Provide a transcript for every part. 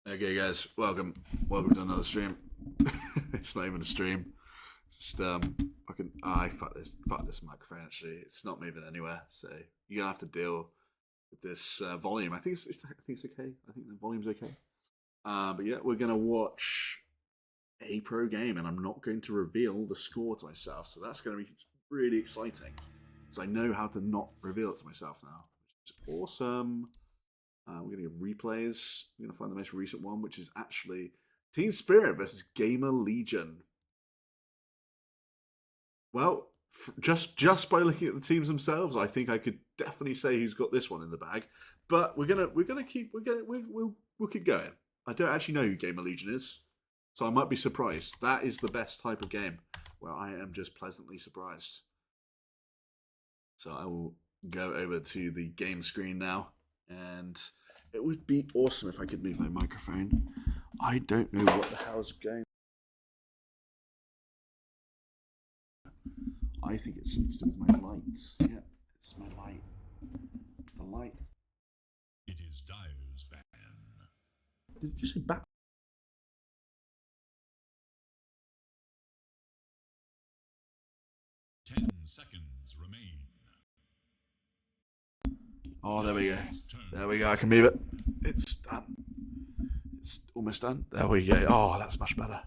Okay, guys, welcome to another stream. It's not even a stream. Just fucking I fuck this microphone. Actually, it's not moving anywhere, so you're gonna have to deal with this volume. I think it's okay. I think the volume's okay. But yeah, we're gonna watch a pro game, and I'm not going to reveal the score to myself. So that's gonna be really exciting because I know how to not reveal it to myself now, which is awesome. We're going to give replays. We're going to find the most recent one, which is actually Team Spirit versus Gamer Legion. Well, just by looking at the teams themselves, I think I could definitely say who's got this one in the bag. But we'll keep going. I don't actually know who Gamer Legion is, so I might be surprised. That is the best type of game where I am just pleasantly surprised. So I will go over to the game screen now. And it would be awesome if I could move my microphone. I don't know what the hell's going. I think it's something to do with my lights. Yeah, it's my light. The light. It is Dyer's ban. Did you say back? Ten seconds remain. Oh, there we go. There we go. I can move it. It's done. It's almost done. There we go. Oh, that's much better.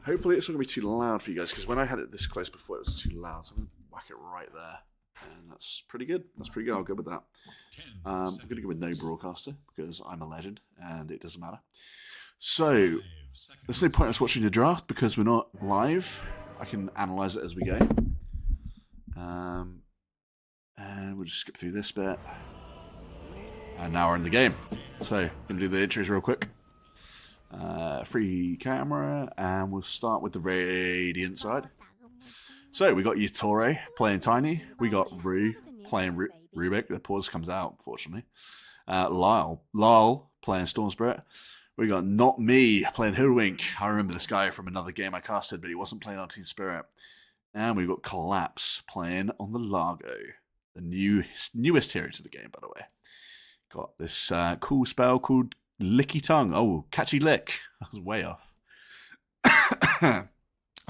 Hopefully it's not going to be too loud for you guys, because when I had it this close before, it was too loud. So I'm going to whack it right there. And that's pretty good. That's pretty good. I'll go with that. I'm going to go with no broadcaster, because I'm a legend, and it doesn't matter. So, there's no point in us watching the draft, because we're not live. I can analyse it as we go. And we'll just skip through this bit. And now we're in the game. So, going to do the intros real quick. Free camera, and we'll start with the Radiant side. So, we got Yatore playing Tiny. We got Rue playing Rubik. The pause comes out, unfortunately. Lyle playing Storm Spirit. We got Not Me playing Hoodwink. I remember this guy from another game I casted, but he wasn't playing on Team Spirit. And we got Collapse playing on the Largo. The newest hero to the game, by the way. Got this cool spell called Licky Tongue. Oh, Catchy Lick. I was way off.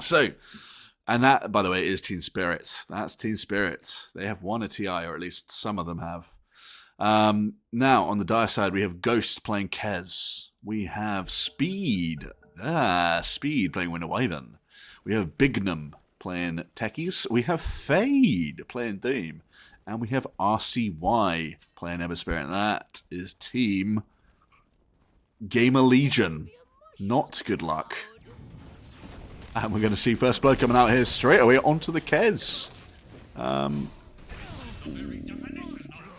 So, and that, by the way, is Team Spirit. That's Team Spirit. They have won a TI, or at least some of them have. Now, on the Dire side, we have Ghost playing Kez. We have Speed. Speed playing Winter Wyvern. We have Bignum playing Techies. We have Fade playing Doom. And we have RCY playing Ever Spirit. And that is Team Gamer Legion. Not good luck. And we're going to see First Blood coming out here straight away onto the Kez.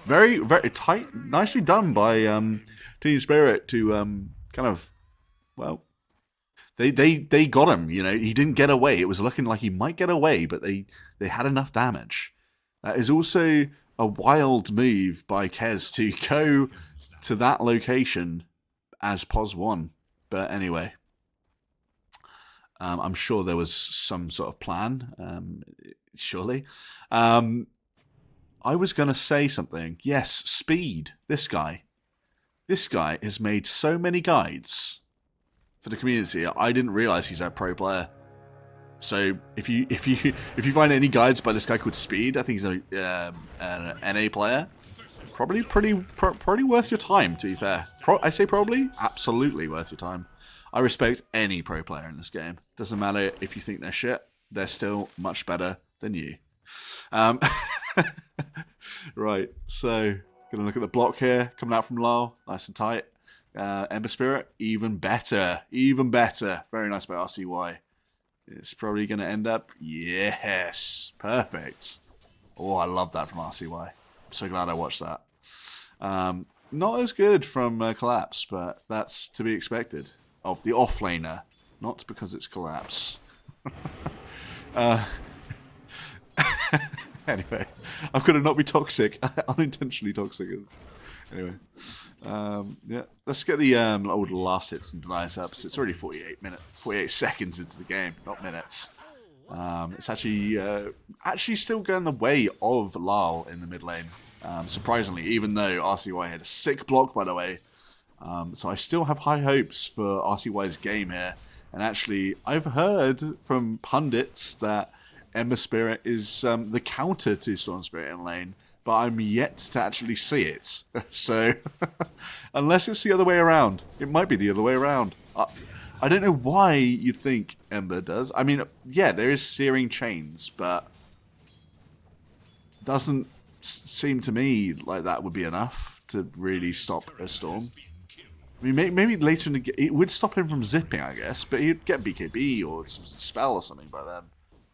Very, very tight. Nicely done by Team Spirit to kind of, well, they got him. You know, he didn't get away. It was looking like he might get away, but they had enough damage. That is also a wild move by Kez to go to that location as POS 1. But anyway, I'm sure there was some sort of plan, surely. I was going to say something. Yes, Speed. This guy has made so many guides for the community. I didn't realize he's a pro player. So if you find any guides by this guy called Speed, I think he's an NA player. Probably pretty worth your time, to be fair. I say probably absolutely worth your time. I respect any pro player in this game. Doesn't matter if you think they're shit; they're still much better than you. Right, so gonna look at the block here coming out from Lyle, nice and tight. Ember Spirit, even better. Very nice by RCY. It's probably going to end up, yes, perfect. Oh, I love that from RCY. I'm so glad I watched that. Not as good from Collapse, but that's to be expected of the offlaner, not because it's Collapse. Anyway, I'm going to not be toxic, unintentionally toxic. Anyway, yeah, let's get the old last hits and denies up. So it's already 48 seconds into the game, not minutes. It's actually still going the way of Lal in the mid lane. Surprisingly, even though RCY had a sick block, by the way, So I still have high hopes for RCY's game here. And actually, I've heard from pundits that Ember Spirit is the counter to Storm Spirit in lane, but I'm yet to actually see it. So, unless it's the other way around, it might be the other way around. I don't know why you'd think Ember does. I mean, yeah, there is Searing Chains, but doesn't seem to me like that would be enough to really stop a Storm. I mean, maybe later in the game, it would stop him from zipping, I guess, but he'd get BKB or some spell or something by then.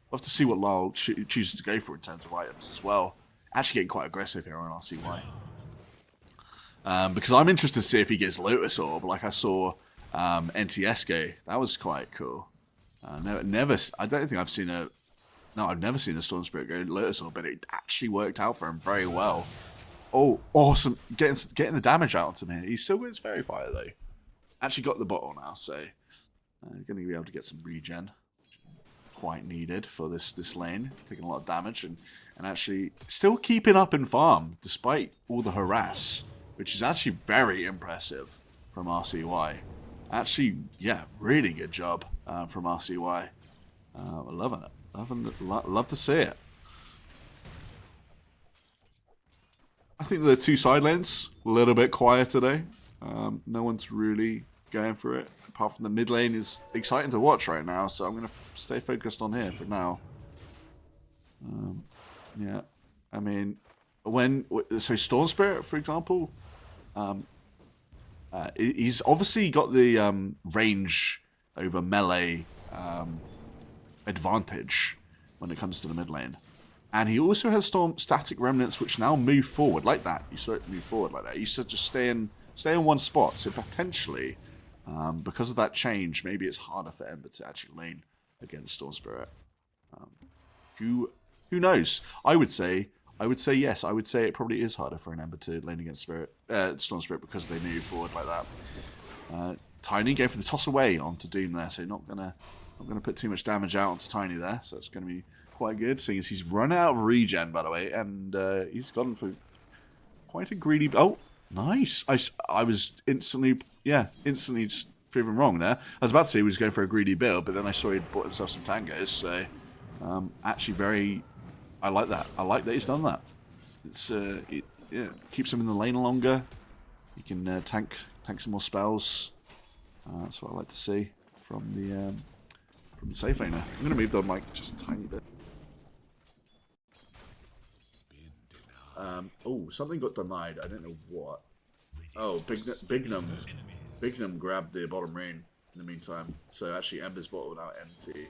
We'll have to see what Lyle chooses to go for in terms of items as well. Actually getting quite aggressive here on RCY. Because I'm interested to see if he gets Lotus Orb, like I saw NTS go. That was quite cool. Never, I don't think I've seen a... No, I've never seen a Storm Spirit go Lotus Orb, but it actually worked out for him very well. Oh, awesome. Getting the damage out of him here. He still gets Fairy Fire, though. Actually got the bottle now, so... going to be able to get some regen. Quite needed for this lane. Taking a lot of damage and actually still keeping up in farm, despite all the harass. Which is actually very impressive from RCY. Actually, yeah, really good job from RCY. Loving it. Love to see it. I think the two side lanes a little bit quiet today. No one's really going for it. Apart from the mid lane is exciting to watch right now, so I'm going to stay focused on here for now. Yeah, I mean, so Storm Spirit, for example, he's obviously got the range over melee advantage when it comes to the mid lane. And he also has Storm Static Remnants, which now move forward like that. You saw it move forward like that. You said just stay in one spot. So potentially, because of that change, maybe it's harder for Ember to actually lane against Storm Spirit. Who knows? I would say yes. I would say it probably is harder for an Ember to lane against Storm Spirit because they move forward like that. Tiny going for the toss away onto Doom there, so not gonna put too much damage out onto Tiny there. So it's gonna be quite good, seeing as he's run out of regen, by the way, and he's gone for quite a greedy... Oh, nice. I was instantly just proven wrong there. I was about to say he was going for a greedy build, but then I saw he'd bought himself some tangos, so actually I like that. I like that he's done that. It's keeps him in the lane longer. He can tank some more spells. That's what I like to see from the safe laner. I'm going to move the mic just a tiny bit. Oh, something got denied. I don't know what. Oh, Bignum grabbed the bottom lane in the meantime. So actually Ember's bottle now empty,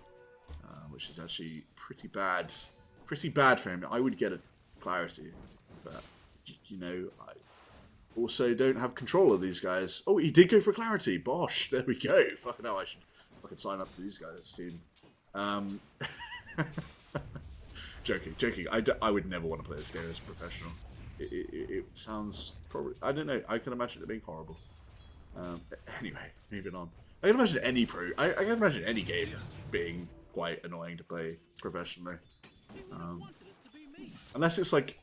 which is actually pretty bad. Pretty bad for him. I would get a clarity, but you know, I also don't have control of these guys. Oh, he did go for clarity. Bosh. There we go. Fucking hell, I should fucking sign up to these guys' team. Joking. I would never want to play this game as a professional. It sounds probably... I don't know. I can imagine it being horrible. Anyway, moving on. I can imagine any I can imagine any game being quite annoying to play professionally. Unless it's like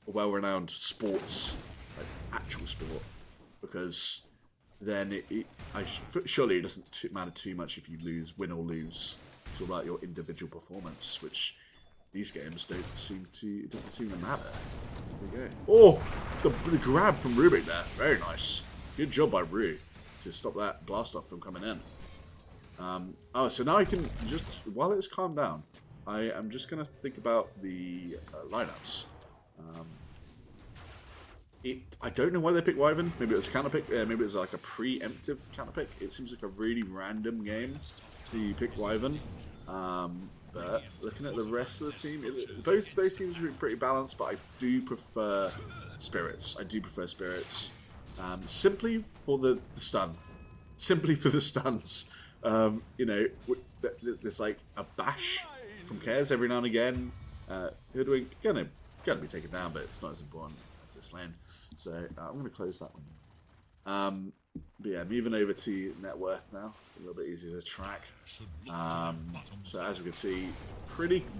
a well-renowned sports, like actual sport, because then surely it doesn't matter too much if you win or lose. It's all about your individual performance, which these games don't seem to. It doesn't seem to matter. There we go. Oh, the grab from Rubik there, very nice. Good job by Ru to stop that blast off from coming in. Oh, so now I can just, while it's calmed down, I am just going to think about the lineups. I don't know why they picked Wyvern. Maybe it was a counter pick. Maybe it was like a preemptive counter pick. It seems like a really random game to pick Wyvern. But looking at the rest of the team, both those teams are pretty balanced. But I do prefer Spirits. Simply for the stun. Simply for the stuns. You know, there's like a bash from Cares every now and again. Hoodwink gonna be taken down, but it's not as important as this lane. So I'm gonna close that one. But yeah, moving over to net worth now. A little bit easier to track. So as we can see,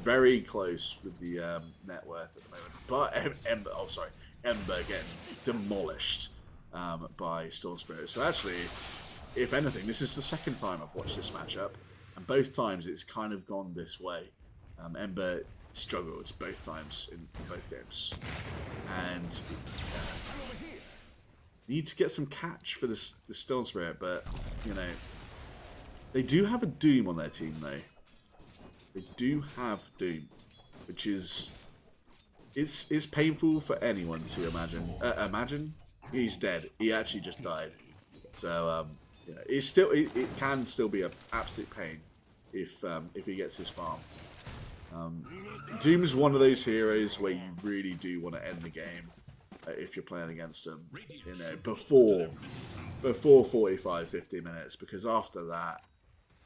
very close with the net worth at the moment. But Ember getting demolished. by Storm Spirit. So actually, if anything, this is the second time I've watched this matchup, and both times it's kind of gone this way. Ember struggled both times in both games, and need to get some catch for this Storm Spirit, but you know, they do have a Doom on their team though. They do have Doom, which is it's painful for anyone to imagine. Imagine he's dead. He actually just died. So you know, it can still be an absolute pain if he gets his farm. Doom's one of those heroes where you really do want to end the game if you're playing against him, you know, before 45-50 minutes, because after that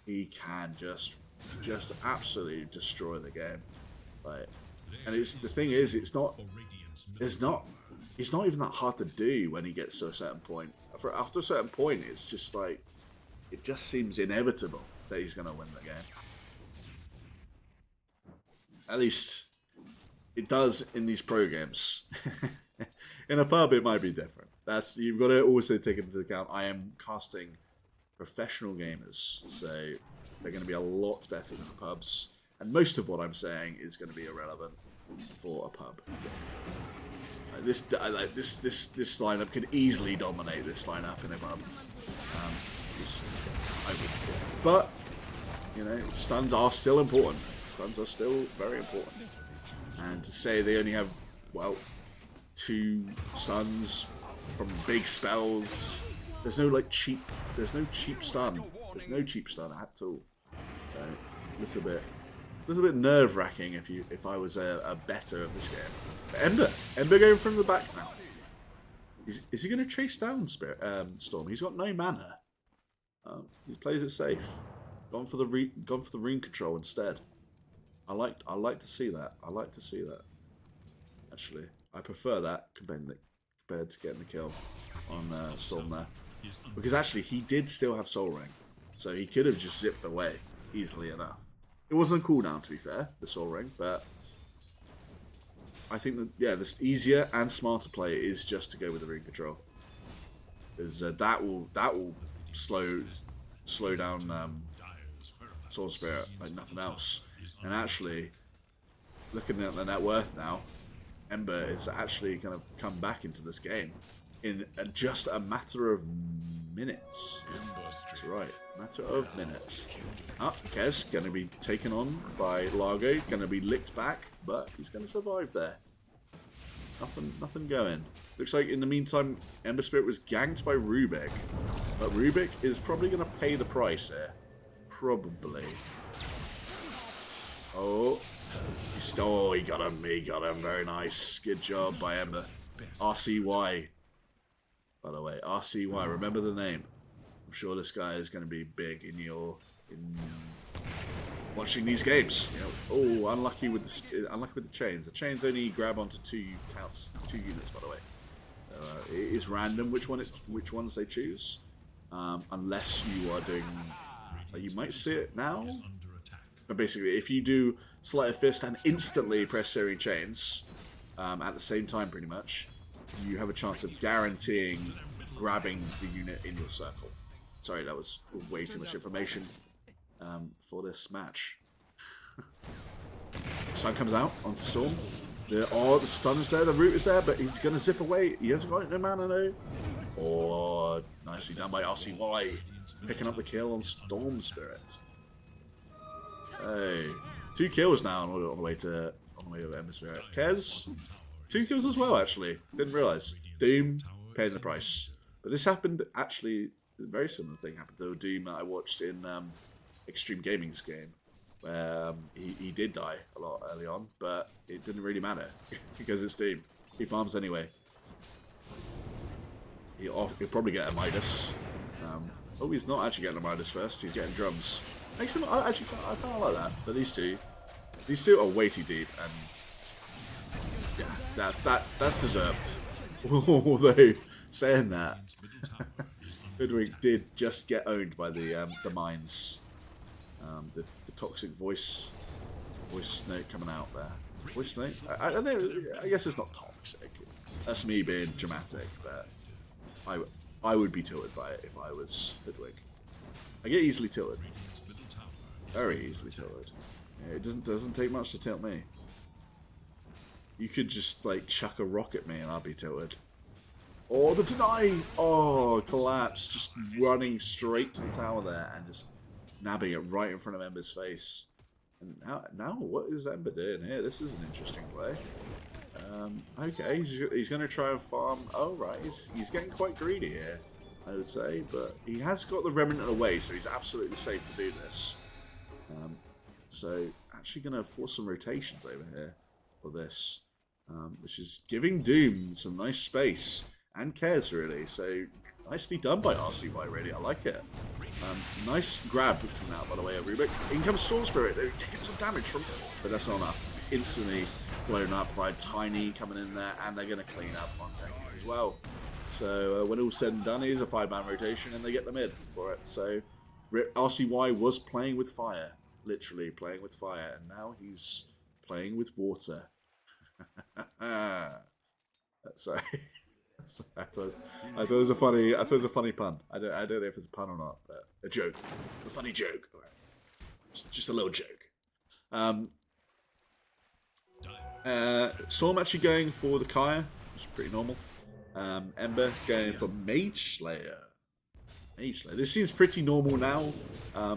he can just absolutely destroy the game. Like, and the thing is, it's not even that hard to do when he gets to a certain point. After a certain point, it's just like, it just seems inevitable that he's going to win the game. At least it does in these pro games. In a pub, it might be different. You've got to also take into account. I am casting professional gamers, so they're going to be a lot better than the pubs. And most of what I'm saying is going to be irrelevant for a pub. This lineup could easily dominate this lineup in a pub. But you know, stuns are still important. Stuns are still very important. And to say they only have, well, 2 stuns from big spells, there's no cheap stun. There's no cheap stun at all. So, a little bit nerve-wracking if I was a better of this game. But Ember going from the back now. Is he going to chase down Storm? He's got no mana. He plays it safe. Gone for the rune control instead. I like to see that. I like to see that. Actually, I prefer that compared to getting the kill on Storm there, because actually he did still have Soul Ring, so he could have just zipped away easily enough. It wasn't a cooldown, to be fair, the Soul Ring, but I think that, yeah, the easier and smarter play is just to go with the rune control, because that will slow down Soul Spirit like nothing else. And actually, looking at the net worth now, Ember is actually kind of come back into this game in just a matter of minutes. That's right, matter of minutes. Kez going to be taken on by Largo, going to be licked back, but he's going to survive there. Nothing going. Looks like in the meantime, Ember Spirit was ganked by Rubik, but Rubik is probably going to pay the price here. Probably. Oh, he got him. He got him. Very nice. Good job by Ember. RCY. By the way, RCY. Remember the name. I'm sure this guy is going to be big in watching these games. You know, oh, unlucky with the chains. The chains only grab onto 2 units. By the way, it is random which ones they choose, unless you are doing. You might see it now. But basically, if you do Sleight of Fist and instantly press Searing Chains at the same time, pretty much, you have a chance of guaranteeing grabbing the unit in your circle. Sorry, that was way too much information for this match. Sun comes out onto Storm. The stun is there, the root is there, but he's going to zip away. He hasn't got no mana, no. Oh, nicely done by RCY. Picking up the kill on Storm Spirit. Hey, 2 kills now on the way to Ember Spirit. Kez, 2 kills as well. Actually, didn't realize. Doom paying the price, but this happened actually. A very similar thing happened to Doom that I watched in Extreme Gaming's game, where he did die a lot early on, but it didn't really matter because it's Doom. He farms anyway. He'll probably get a Midas. Oh, he's not actually getting a Midas first. He's getting drums. Makes him. I kind of like that. But these two are way too deep, and yeah, that's deserved. Although saying that, Hoodwink did just get owned by the mines. The toxic voice note coming out there. Voice note. I don't know. I guess it's not toxic. That's me being dramatic, but I would be tilted by it if I was Hoodwink. I get easily tilted. Radiant's middle tower is Very easily tilted. Yeah, it doesn't take much to tilt me. You could just like chuck a rock at me and I'll be tilted. Oh, the deny! Oh, collapse. Just running straight to the tower there and just nabbing it right in front of Ember's face. And now what is Ember doing here? This is an interesting play. Okay, he's going to try and farm. Oh, right. He's getting quite greedy here, I would say. But he has got the Remnant away, so he's absolutely safe to do this. So, actually going to force some rotations over here for this. Which is giving Doom some nice space. And cares, really. So, nicely done by RCY, really. I like it. Nice grab coming out, by the way, of Rubik. In comes Storm Spirit. They're taking some damage from... But that's not enough. Instantly blown up by Tiny coming in there. And they're going to clean up on tankies as well. So, when all's said and done, it is a 5-man rotation. And they get the mid for it. So, RCY was playing with fire. Literally playing with fire. And now he's playing with water. Sorry. I thought it was a funny pun. I don't know if it's a pun or not, but a joke, a funny joke. Just a little joke. Storm actually going for the Kaya, which is pretty normal. Ember going for Mage Slayer. This seems pretty normal now.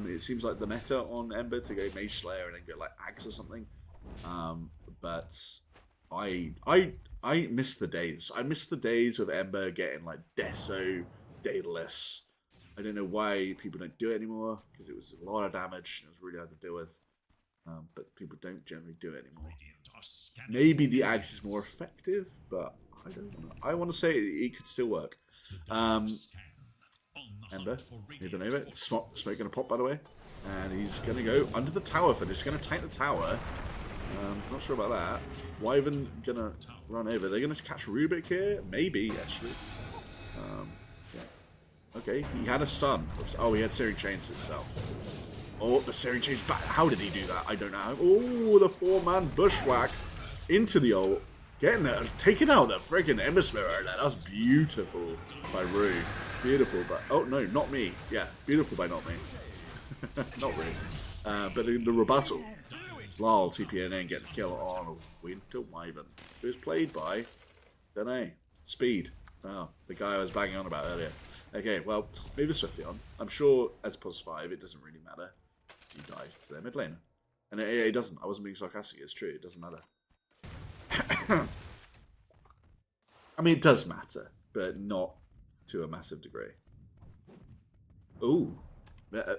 It seems like the meta on Ember to go Mage Slayer and then go like Axe or something. But I miss the days. I miss the days of Ember getting like Deso, Daedalus. I don't know why people don't do it anymore, because it was a lot of damage and it was really hard to deal with. But people don't generally do it anymore. Maybe the Axe is more effective, but I don't know. I want to say it could still work. Ember, moving over. Smoke going to pop, by the way. And he's going to go under the tower for this. He's going to tank the tower. Not sure about that. Wyvern gonna run over. They're gonna catch Rubik here? Maybe, actually. Yeah. Okay, he had a stun. Oh, he had Searing Chains itself. Oh, the Searing Chains back. How did he do that? I don't know. Oh, the 4-man bushwhack into the ult. Getting it, taking out that freaking Ember Spirit. That was beautiful by Rue. Beautiful, but oh no, not me. Yeah, beautiful by not me. Not Rue. But the rebuttal. Lol, TPNN getting a kill on Winter Wyvern, who's played by, don't know, Speed. Oh, the guy I was banging on about earlier. Okay, well, move it swiftly on. I'm sure as +5, it doesn't really matter. You die to their mid laner. And it doesn't. I wasn't being sarcastic. It's true. It doesn't matter. I mean, it does matter, but not to a massive degree. Ooh.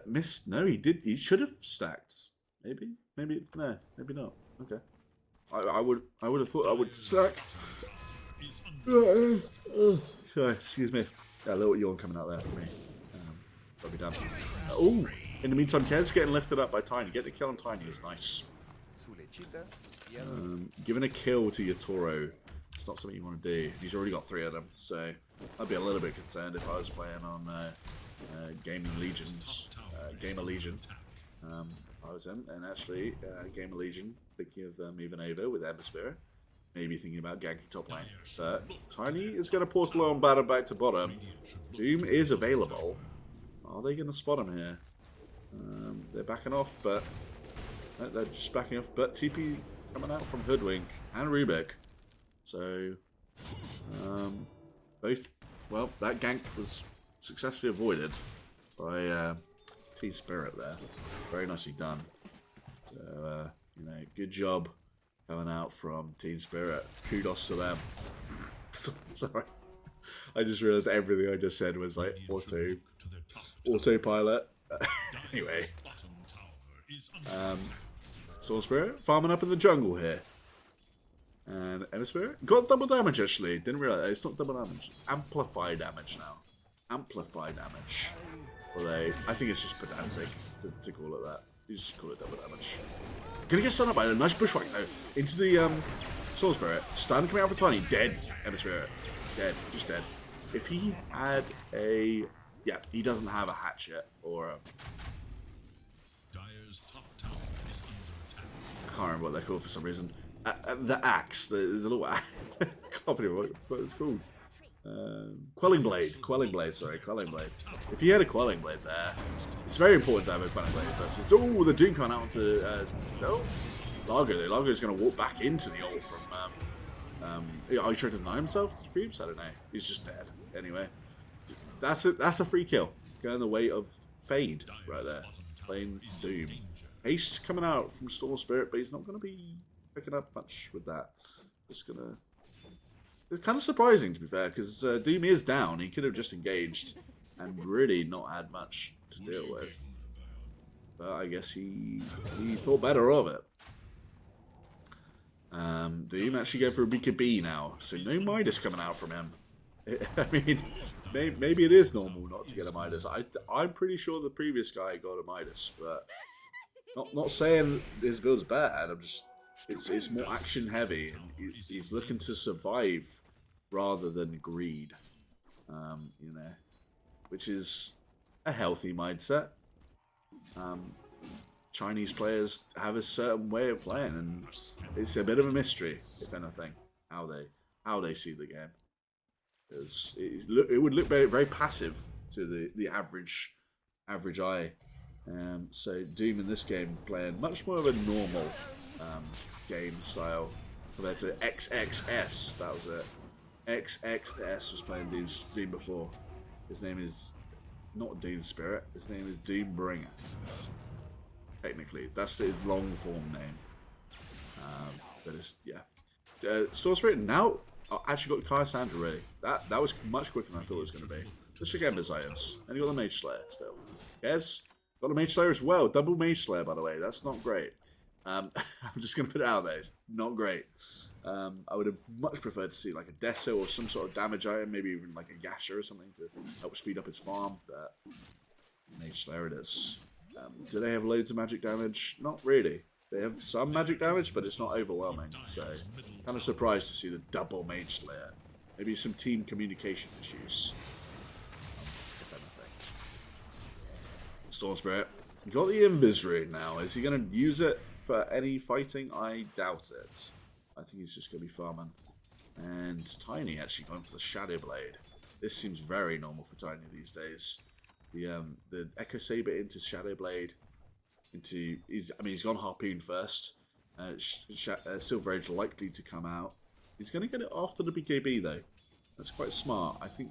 Missed. No, he did. He should have stacked. Maybe no, maybe not. Okay, I would have thought I would stack. Sorry, excuse me. Yeah, a little yawn coming out there for me. That'll be done. Oh, in the meantime, Kez getting lifted up by Tiny. Get the kill on Tiny is nice. Giving a kill to your Toro, it's not something you want to do. He's already got 3 of them, so I'd be a little bit concerned if I was playing on Gamer Legion. I was in, and actually, Gamer Legion, thinking of moving over with Ember Spirit, maybe thinking about ganking top lane. But Tiny is going to portal on battle back to bottom. Doom is available. Are they going to spot him here? They're backing off, but they're just backing off. But TP coming out from Hoodwink and Rubik. So, both, well, that gank was successfully avoided by T-Spirit there. Very nicely done. So, you know, good job coming out from Team Spirit. Kudos to them. Sorry. I just realized everything I just said was like autopilot. Anyway. Storm Spirit farming up in the jungle here. And Ember Spirit got double damage actually. Didn't realize it's not double damage. Amplify damage now. Amplify damage. Although I think it's just pedantic to call it that. You just call it double damage. Gonna get stunned up by a nice bushwhack though. Into the Storm Spirit. Stun coming out for Tiny. Dead. Ember Spirit. Dead. Just dead. If he had a... Yeah, he doesn't have a hatchet or a... Dire's top tower is under attack. I can't remember what they're called for some reason. The axe. The little axe. I can't believe what it's called. Quelling Blade. Quelling Blade, sorry. Quelling Blade. If he had a Quelling Blade there, it's very important to have a Quelling Blade versus... Oh, the Doom coming out onto... no? Largo. Largo's going to walk back into the ult from... are he trying to deny himself to the creeps? I don't know. He's just dead. Anyway. That's a free kill. Going the way of Fade right there. Playing Doom. Haste coming out from Storm Spirit, but he's not going to be picking up much with that. Just going to... It's kind of surprising, to be fair, because Doom is down. He could have just engaged and really not had much to deal with. But I guess he thought better of it. Doom actually go for a BKB now, so no Midas coming out from him. I mean, maybe it is normal not to get a Midas. I'm pretty sure the previous guy got a Midas, but not saying his build's bad. I'm just it's more action heavy, and he's looking to survive rather than greed. You know, which is a healthy mindset. Chinese players have a certain way of playing, and it's a bit of a mystery, if anything, how they see the game. Because it would look very, very passive to the average eye. So Doom in this game playing much more of a normal game style compared to XXS. That was it. XXS was playing Doom before. His name is not Doom Spirit. His name is Doom Bringer. Technically, that's his long form name. But it's Storm Spirit now actually got Cassandra ready. That was much quicker than I thought it was going to be. Let's check Ember's items. And you got the Mage Slayer still. Yes, got a Mage Slayer as well. Double Mage Slayer, by the way. That's not great. I'm just going to put it out there. It's not great. I would have much preferred to see like a Deso or some sort of damage item, maybe even like a Gasher or something to help speed up his farm. But Mage Slayer it is. Do they have loads of magic damage? Not really. They have some magic damage, but it's not overwhelming. So, kind of surprised to see the double Mage Slayer. Maybe some team communication issues. If anything. Storm Spirit. You got the Invis Ring now. Is he going to use it for any fighting? I doubt it. I think he's just going to be farming. And Tiny actually going for the Shadow Blade. This seems very normal for Tiny these days. The Echo Saber into Shadow Blade, he's gone Harpoon first. Silver Age likely to come out. He's going to get it after the BKB though. That's quite smart. I think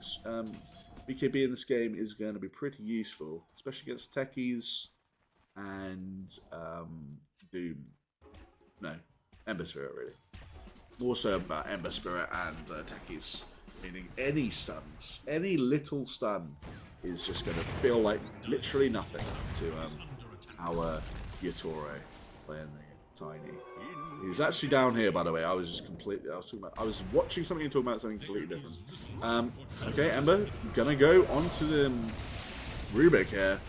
BKB in this game is going to be pretty useful, especially against techies and Doom. No, Ember Spirit really. Also about Ember Spirit and techies, meaning any stuns, any little stun is just going to feel like literally nothing to our Yatoro playing the Tiny. He was actually down here, by the way. I was watching something and talking about something completely different. Okay, Ember, gonna go onto the Rubik here.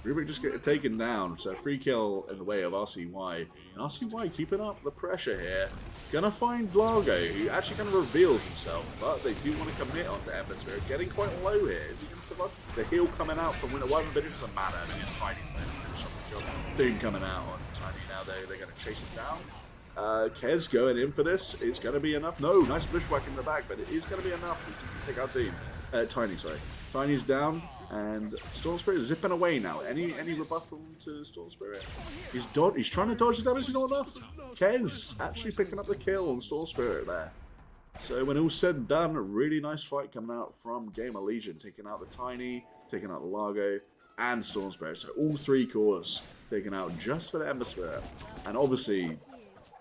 Rubik just getting taken down, so free kill in the way of RCY. And RCY keeping up the pressure here. Gonna find Largo, who actually kind of reveals himself, but they do want to commit onto Ember Spirit. Getting quite low here. Is he going to survive? The heal coming out from Winter Wyvern, but it doesn't matter. I mean, it's Tiny, so they finish off the job. Doom coming out onto Tiny now. They're going to chase him down. Kez going in for this. It's going to be enough. No, nice bushwhack in the back, but it is going to be enough to take out Doom. Tiny, sorry. Tiny's down. And Storm Spirit is zipping away now. Any rebuttal to Storm Spirit? He's trying to dodge the damage, not enough. Kez actually picking up the kill on Storm Spirit there. So when all's said and done, a really nice fight coming out from Gamer Legion, taking out the Tiny, taking out the Largo, and Storm Spirit. So all three cores taken out just for the Ember Spirit. And obviously,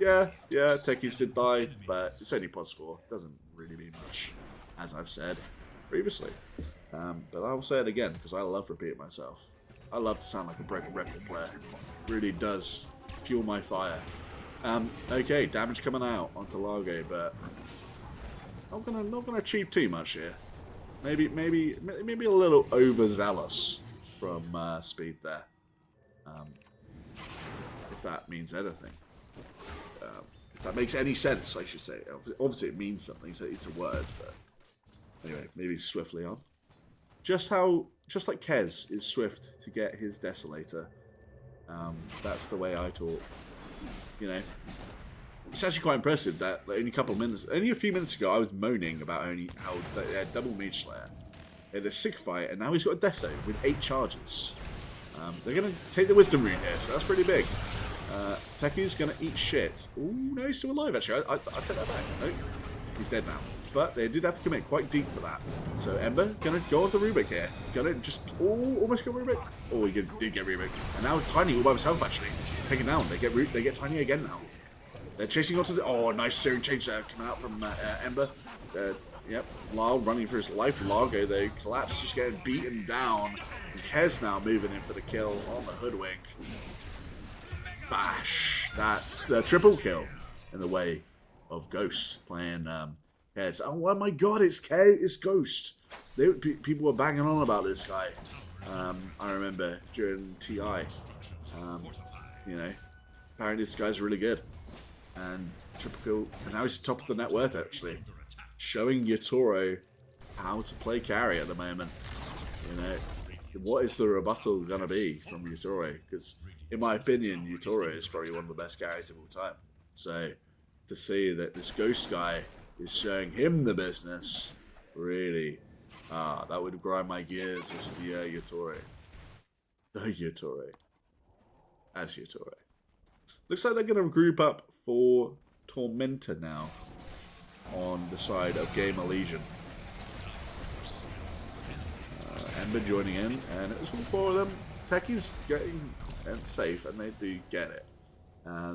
yeah, techies did die, but it's only +4. Doesn't really mean much, as I've said previously. But I'll say it again, because I love repeating myself. I love to sound like a broken record player. It really does fuel my fire. Okay, damage coming out onto Largo, but not gonna achieve too much here. Maybe a little overzealous from Speed there. If that means anything. If that makes any sense, I should say. Obviously it means something, so it's a word, but anyway, maybe swiftly on. Just like Kez is swift to get his Desolator. That's the way I talk. You know, it's actually quite impressive that only a few minutes ago, I was moaning about how they had double Mage Slayer. They had a sick fight, and now he's got a Deso with 8 charges. They're going to take the Wisdom Rune here, so that's pretty big. Teku's going to eat shit. Ooh, no, he's still alive, actually. I take that back. No, he's dead now. But they did have to commit quite deep for that. So Ember going to go off the Rubik here. Going to just almost get Rubik. Oh, he did get Rubik. And now Tiny all by himself, actually. Taken down. They get Tiny again now. They're chasing onto the... Oh, nice Searing Change there coming out from Ember. Yep, Lyle running for his life. Largo, though, Collapse just getting beaten down. And Kez now moving in for the kill on the Hoodwink. Bash. That's the triple kill in the way of Ghost playing Kez. Oh my god, it's Ghost. People were banging on about this guy. I remember during TI. You know, apparently this guy's really good. And triple kill. And now he's top of the net worth, actually. Showing Yatoro how to play carry at the moment. You know, what is the rebuttal going to be from Yatoro? Because, in my opinion, Yatoro is probably one of the best carries of all time. So, to see that this Ghost guy is showing him the business, really, that would grind my gears as the Yatoro. The Yatoro. As Yatoro. Looks like they're going to group up for Tormentor now. On the side of Gamer Legion. Ember joining in, and it's all 4 of them. Techies getting safe, and they do get it.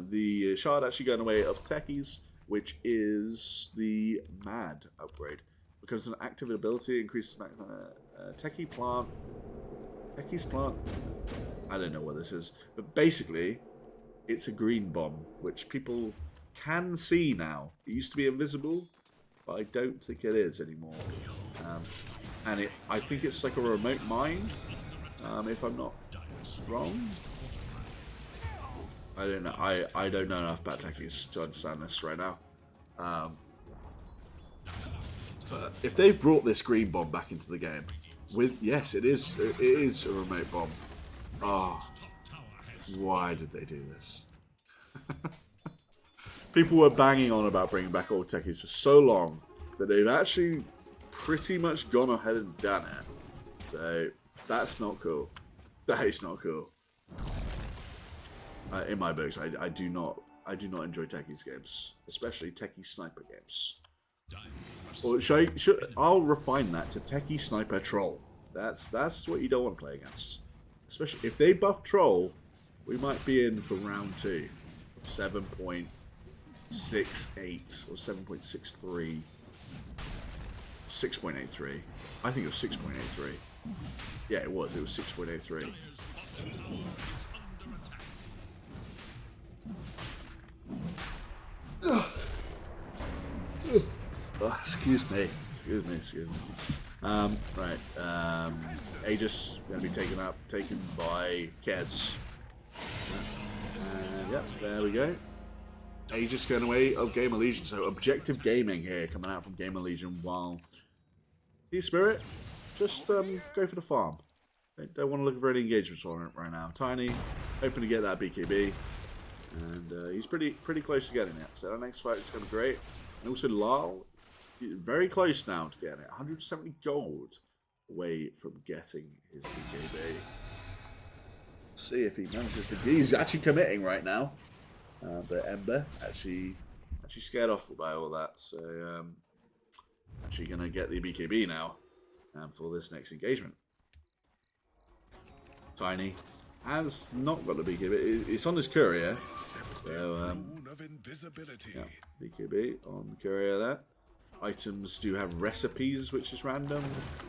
The shard actually going away of Techies, which is the Mad upgrade. Becomes an active ability, increases Techie Plant. Techie's Plant? I don't know what this is. But basically, it's a green bomb, which people can see now. It used to be invisible, but I don't think it is anymore. And I think it's like a remote mine, if I'm not wrong. I don't know. I don't know enough about techies to understand this right now. But if they've brought this green bomb back into the game, yes, it is a remote bomb. Oh, why did they do this? People were banging on about bringing back old techies for so long that they've actually pretty much gone ahead and done it. So that's not cool. That is not cool. In my books, I do not enjoy techies games, especially techie sniper games. Or I'll refine that to techie sniper troll. That's what you don't want to play against. Especially if they buff troll, we might be in for round 2 of 7.68 or 7.63. 6.83. I think it was 6.83. Yeah, it was. It was 6.83. Excuse me. Right. Aegis going to be taken by Kez. Yep, there we go. Aegis going away of Gamer Legion. So objective gaming here coming out from Gamer Legion, while T-Spirit just go for the farm. Don't want to look for any engagements on it right now. Tiny, hoping to get that BKB. And he's pretty close to getting it. So that next fight is going to be great. And also Lyle, very close now to getting it. 170 gold away from getting his BKB. See if he manages to... He's actually committing right now. But Ember actually scared off by all that. So actually going to get the BKB now for this next engagement. Tiny has not got the BKB. It's on his courier. So, yeah, BKB on the courier there. Items do have recipes, which is random.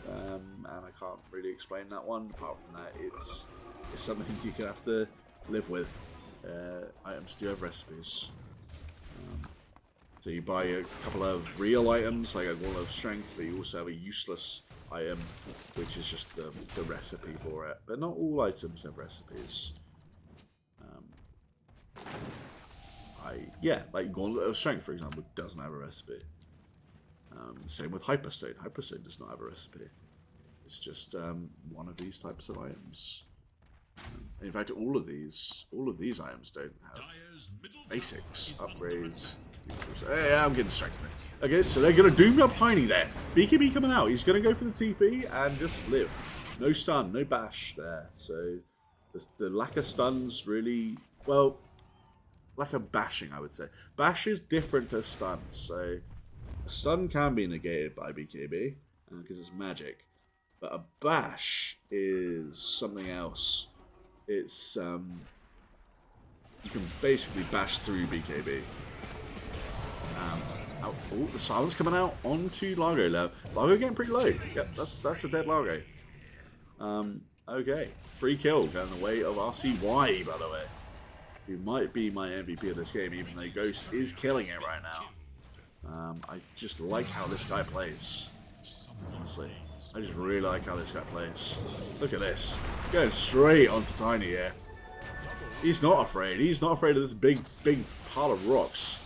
And I can't really explain that one. Apart from that, it's something you're going to have to live with. Items do have recipes. So you buy a couple of real items, like a wall of strength, but you also have a useless item, which is just the recipe for it. But not all items have recipes. Like Gauntlet of Strength, for example, doesn't have a recipe. Same with Hyperstone. Hyperstone does not have a recipe. It's just one of these types of items. In fact, all of these items don't have Dyer's middle basics, tower is under upgrades. attack. Hey, I'm getting distracted. Okay, so they're going to doom up Tiny there. BKB coming out. He's going to go for the TP and just live. No stun, no bash there. So the lack of stuns really, well, lack of bashing, I would say. Bash is different to stun. So a stun can be negated by BKB because it's magic. But a bash is something else. It's, you can basically bash through BKB. Oh, the silence coming out onto Largo now. Largo getting pretty low. Yep, that's a dead Largo. Okay. Free kill going the way of RCY, by the way. Who might be my MVP of this game, even though Ghost is killing it right now. I just like how this guy plays. Honestly. I just really like how this guy plays. Look at this. Going straight onto Tiny here. He's not afraid. He's not afraid of this big pile of rocks.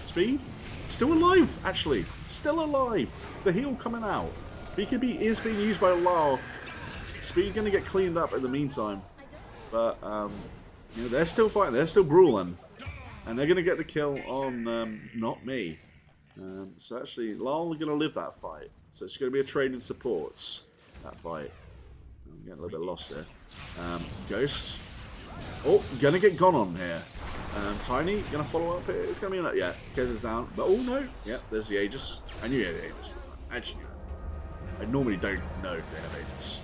Speed? Still alive, actually. Still alive. The heal coming out. BKB is being used by Lau. Speed going to get cleaned up in the meantime. But, you know, they're still fighting. They're still brawling. And they're going to get the kill on not me. So actually, Lau are going to live that fight. So it's going to be a trade in supports, that fight. I'm getting a little bit lost there. Ghost. Oh, going to get gone on here. Tiny, going to follow up here. It's going to be, yeah, Kez is down. But, oh no, yeah, there's the Aegis. I knew he had the Aegis. Actually, I normally don't know they have Aegis.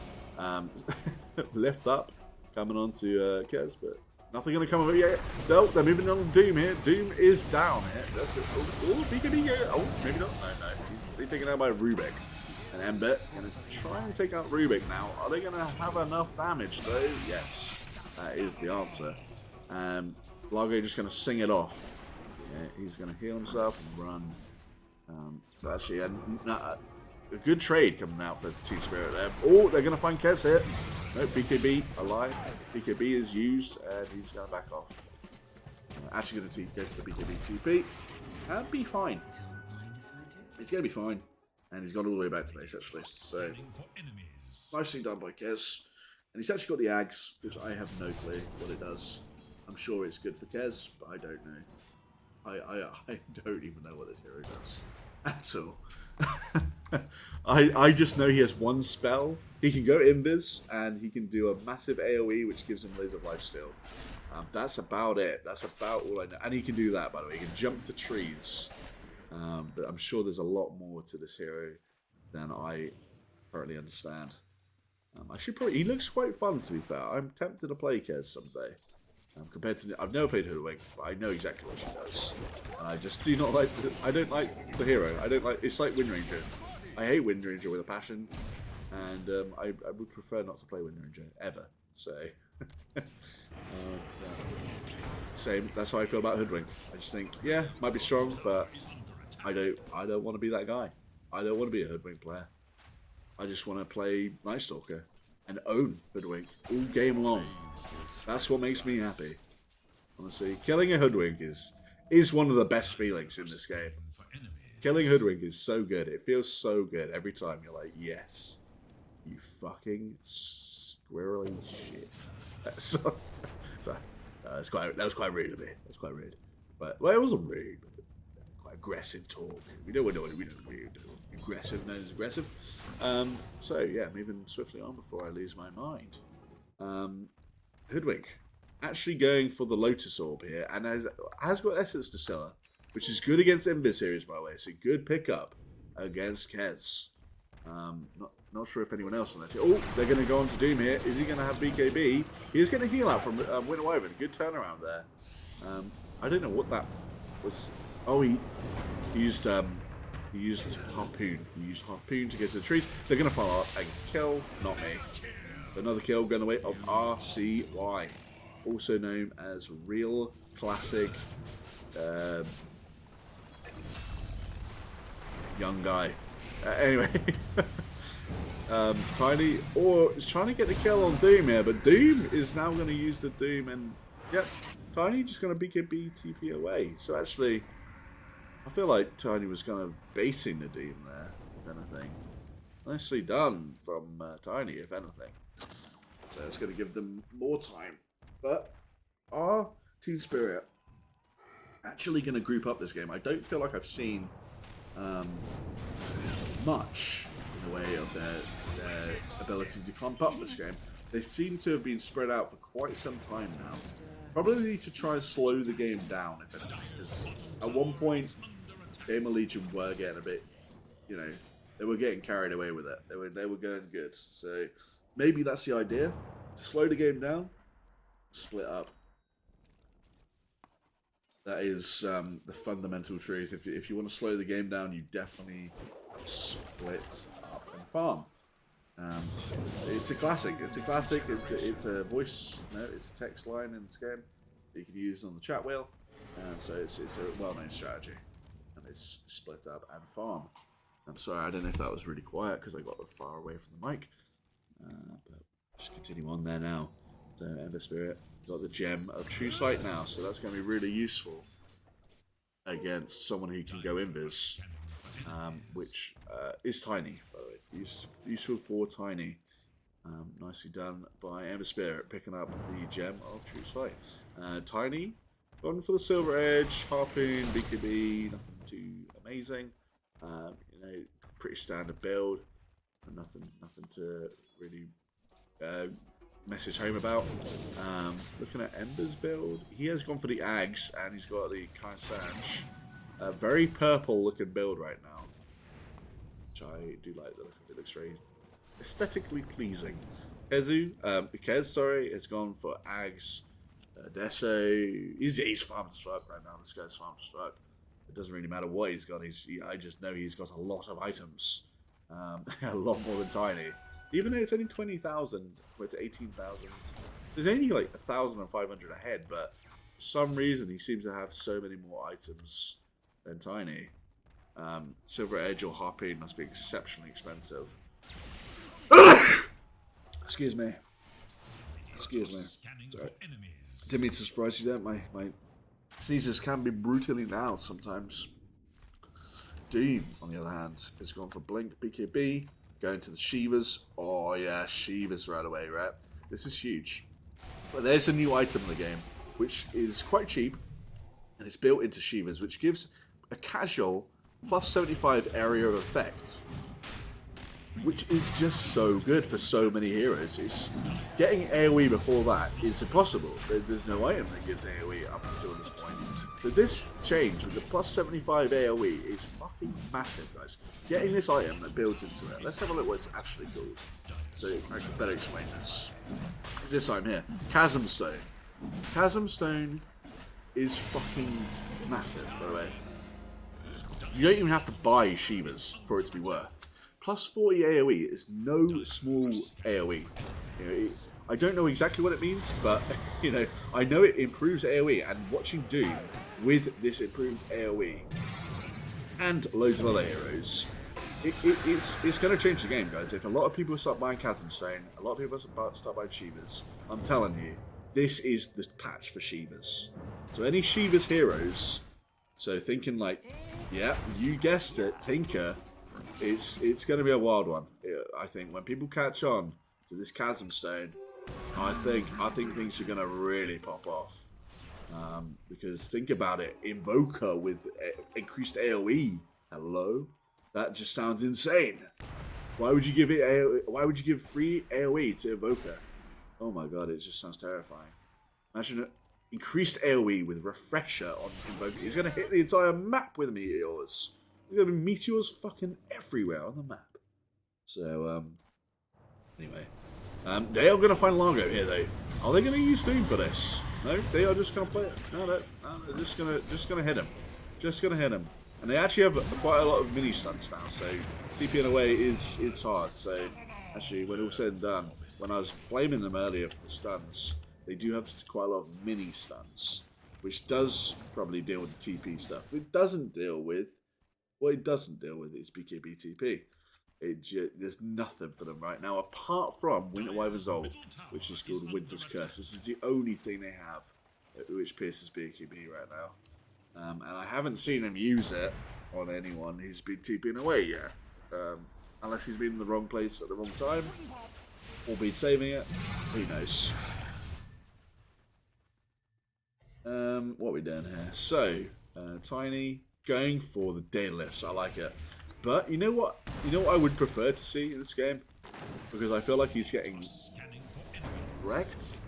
Lift up, coming on to Kez, but nothing going to come of it yet. No, they're moving on to Doom here. Doom is down here. That's it. Oh, BKB. Oh, maybe not. No. He's being taken out by Rubik. And Ember going to try and take out Rubik now. Are they going to have enough damage, though? Yes. That is the answer. Largo just going to sing it off. Yeah, he's going to heal himself and run. So actually, a good trade coming out for T-Spirit there. Oh, they're going to find Kez here. No, BKB alive. BKB is used, and he's going to back off. Actually going to go for the BKB TP. And be fine. He's going to be fine. And he's gone all the way back to base, actually. So, nicely done by Kez. And he's actually got the Ags, which I have no clue what it does. I'm sure it's good for Kez, but I don't know. I don't even know what this hero does at all. I just know he has one spell. He can go Invis, and he can do a massive AoE, which gives him loads of lifesteal. That's about it. That's about all I know. And he can do that, by the way. He can jump to trees. But I'm sure there's a lot more to this hero than I currently understand. I should probably. He looks quite fun, to be fair. I'm tempted to play Kez someday. Compared to, I've never played Hoodwink, but I know exactly what she does. And I just do not like. I don't like the hero. I don't like. It's like Wind Ranger. I hate Wind Ranger with a passion, and I would prefer not to play Wind Ranger ever. So, same. That's how I feel about Hoodwink. I just think, yeah, might be strong, but I don't want to be that guy. I don't want to be a Hoodwink player. I just want to play Night Stalker and own Hoodwink all game long. That's what makes me happy. Honestly, killing a Hoodwink is one of the best feelings in this game. Killing Hoodwink is so good. It feels so good every time. You're like, yes, you fucking squirrely shit. That was quite rude of me. That was quite rude. But, well, it wasn't rude. But quite aggressive talk. We don't do aggressive, known as aggressive. So, yeah, moving swiftly on before I lose my mind. Hoodwink. Actually going for the Lotus Orb here. And has got Essence Distiller, which is good against Invis series, by the way. So, good pickup against Kez. Not sure if anyone else on that team. Oh, they're going to go on to Doom here. Is he going to have BKB? He is going to heal out from Winter Woven. Good turnaround there. I don't know what that was. Oh, he used Harpoon. He used Harpoon to get to the trees. They're going to follow up and kill. Not me. Another kill going away of RCY. Also known as Real Classic Young Guy. Anyway. Tiny is trying to get the kill on Doom here, but Doom is now going to use the Doom, and yep, Tiny just going to BKB TP away. So actually, I feel like Tiny was kind of baiting the Doom there, if anything. Nicely done from Tiny, if anything. So it's going to give them more time. But are Team Spirit actually going to group up this game? I don't feel like I've seen much in the way of their ability to clump up this game. They seem to have been spread out for quite some time now. Probably need to try and slow the game down, if anything, because at one point, Gamer Legion were getting a bit, you know, they were getting carried away with it. They were going good. So maybe that's the idea, to slow the game down, split up. That is the fundamental truth. If you want to slow the game down, you definitely split up and farm. It's a classic. It's a classic. It's a voice. No, it's a text line in this game that you can use on the chat wheel. So it's a well-known strategy, and it's split up and farm. I'm sorry, I don't know if that was really quiet because I got far away from the mic. But just continue on there now. So Ember Spirit got the gem of True Sight now, so that's going to be really useful against someone who can go invis, which is Tiny, by the way. Useful for Tiny. Nicely done by Ember Spirit, picking up the gem of True Sight. Tiny, going for the Silver Edge, Harpoon, BKB, nothing too amazing. You know, pretty standard build, and nothing to really message home about. Looking at Ember's build, he has gone for the Ags, and he's got the Kai Sanj. Very purple looking build right now, which I do like the look of it. Looks very aesthetically pleasing. Kez, sorry, has gone for Ags. Deso, he's farmed as fuck right now. This guy's farmed as fuck. It doesn't really matter what he's got. I just know he's got a lot of items. A lot more than Tiny. Even though it's only 20,000, we're to 18,000. There's only like 1,500 ahead, but for some reason he seems to have so many more items than Tiny. Silver Edge or Harpoon must be exceptionally expensive. Excuse me. Excuse me. Sorry. Didn't mean to surprise you there. My sneezes can be brutally loud sometimes. Doom, on the other hand, has gone for Blink, BKB, going to the Shivas. Oh yeah, Shivas right away, right? This is huge. But there's a new item in the game, which is quite cheap, and it's built into Shivas, which gives a casual plus 75 area of effect, which is just so good for so many heroes. It's getting AoE before that is impossible. There's no item that gives AoE up until this point. So this change with the plus 75 AoE is fucking massive, guys. Getting this item that builds into it. Let's have a look what it's actually called, so I can better explain this. This item here, Chasm Stone. Chasm Stone is fucking massive, by the way. You don't even have to buy Shivas for it to be worth. Plus 40 AoE is no small AoE. You know, I don't know exactly what it means, but you know, I know it improves AoE, and watching Doom with this improved AoE and loads of other heroes, it's going to change the game, guys. If a lot of people start buying Chasm Stone, a lot of people start buying Shivas, I'm telling you, this is the patch for Shivas. So any Shivas heroes, so thinking like, yeah, you guessed it, Tinker, it's going to be a wild one. I think when people catch on to this Chasm Stone, I think things are going to really pop off. Because think about it, Invoker with increased AoE. Hello, that just sounds insane. Why would you give it AoE? Why would you give free AoE to Invoker? Oh my god, it just sounds terrifying. Imagine increased AoE with Refresher on Invoker. He's going to hit the entire map with meteors. There's going to be meteors fucking everywhere on the map. So, anyway. They are going to find Largo here, though. Are they going to use Doom for this? No, they are just going to play it. No, they're just going to hit him. Just going to hit him. And they actually have quite a lot of mini stunts now, so TPing away is hard. So, actually, when all said and done, when I was flaming them earlier for the stuns, they do have quite a lot of mini stuns, which does probably deal with the TP stuff. It doesn't deal with, what it doesn't deal with is BKB TP. There's nothing for them right now apart from Winter Wyvern's Ult, which is called Winter's Curse. This is the only thing they have which pierces BKB right now. And I haven't seen him use it on anyone who's been TPing away yet. Unless he's been in the wrong place at the wrong time. albeit saving it. Who knows? What are we doing here? So, Tiny going for the Daedalus. I like it. But you know what? You know what I would prefer to see in this game? Because I feel like he's getting wrecked.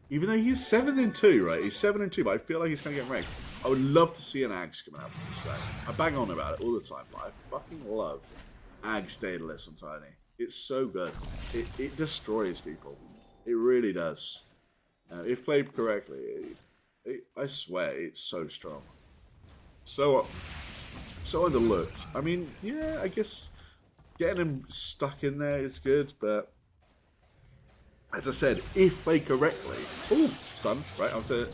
Even though he's 7-2, right? He's 7-2, but I feel like he's kind of getting wrecked. I would love to see an Axe coming out from this guy. I bang on about it all the time, but I fucking love Axe Daedalus on Tiny. It's so good. It destroys people. It really does. If played correctly, I swear it's so strong. So underlooked. I mean, yeah, I guess getting him stuck in there is good, but as I said, if played correctly... Ooh, stun, right, onto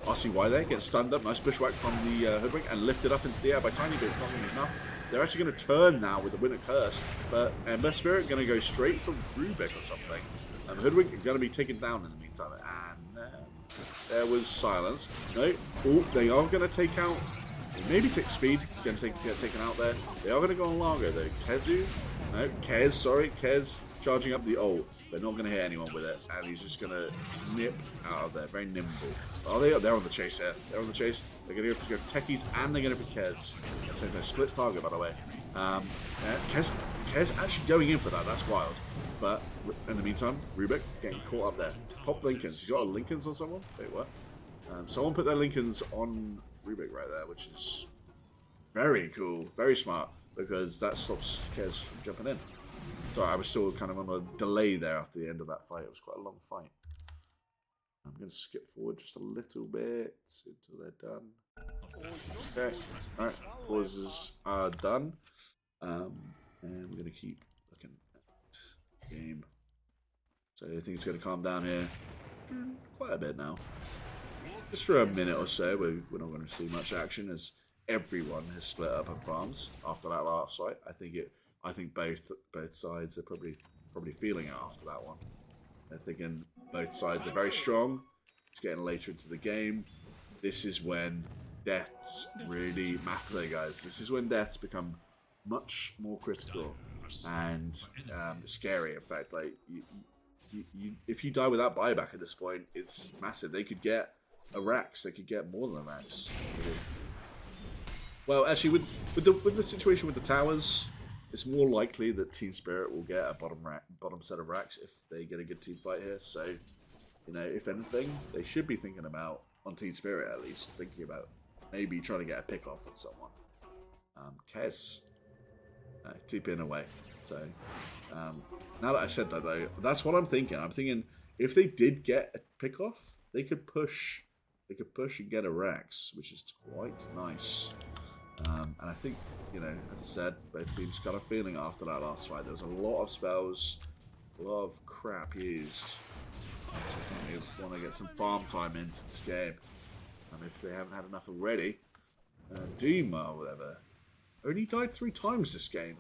RCY there, gets stunned up, nice bushwhack from the Hoodwink, and lifted up into the air by Tiny, but not really enough. They're actually going to turn now with the Winter Curse, but Ember Spirit going to go straight for Rubik or something. And Hoodwink going to be taken down in the meantime, and there was silence. No, oh, they are going to take out... Maybe take speed, going to get taken out there. They are going to go on Largo though. Kez charging up the ult. They're not going to hit anyone with it, and he's just going to nip out of there. Very nimble. Oh, they're on the chase here. They're on the chase. They're going to go for Techies, and they're going to go for Kez. At the same time, split target, by the way. Kez actually going in for that. That's wild. But in the meantime, Rubik getting caught up there. Pop Lincolns. He's got a Lincolns on someone. Wait, what? Someone put their Lincolns on Rubik right there, which is very cool, very smart, because that stops Kez from jumping in. Sorry, I was still kind of on a delay there after the end of that fight. It was quite a long fight. I'm going to skip forward just a little bit until they're done. Okay, alright, pauses are done. And we're going to keep looking at the game. So I think it's going to calm down here quite a bit now. Just for a minute or so, we're not going to see much action as everyone has split up on farms after that last fight. I think both sides are probably feeling it after that one. They're thinking both sides are very strong. It's getting later into the game. This is when deaths really matter, guys. This is when deaths become much more critical and scary. In fact, like if you die without buyback at this point, it's massive. They could get a Rax. They could get more than a Rax. Well, actually, with the situation with the towers, it's more likely that Team Spirit will get a bottom set of racks if they get a good team fight here. So, you know, if anything, they should be thinking about, on Team Spirit at least, thinking about maybe trying to get a pick off on someone. Kez, TPing away. So, now that I said that though, that's what I'm thinking. I'm thinking if they did get a pick off, they could push and get a Rax, which is quite nice. And I think, you know, as I said, both teams got a feeling after that last fight. There was a lot of spells, a lot of crap used. So I think they want to get some farm time into this game. And if they haven't had enough already, Doom or whatever only died 3 times this game,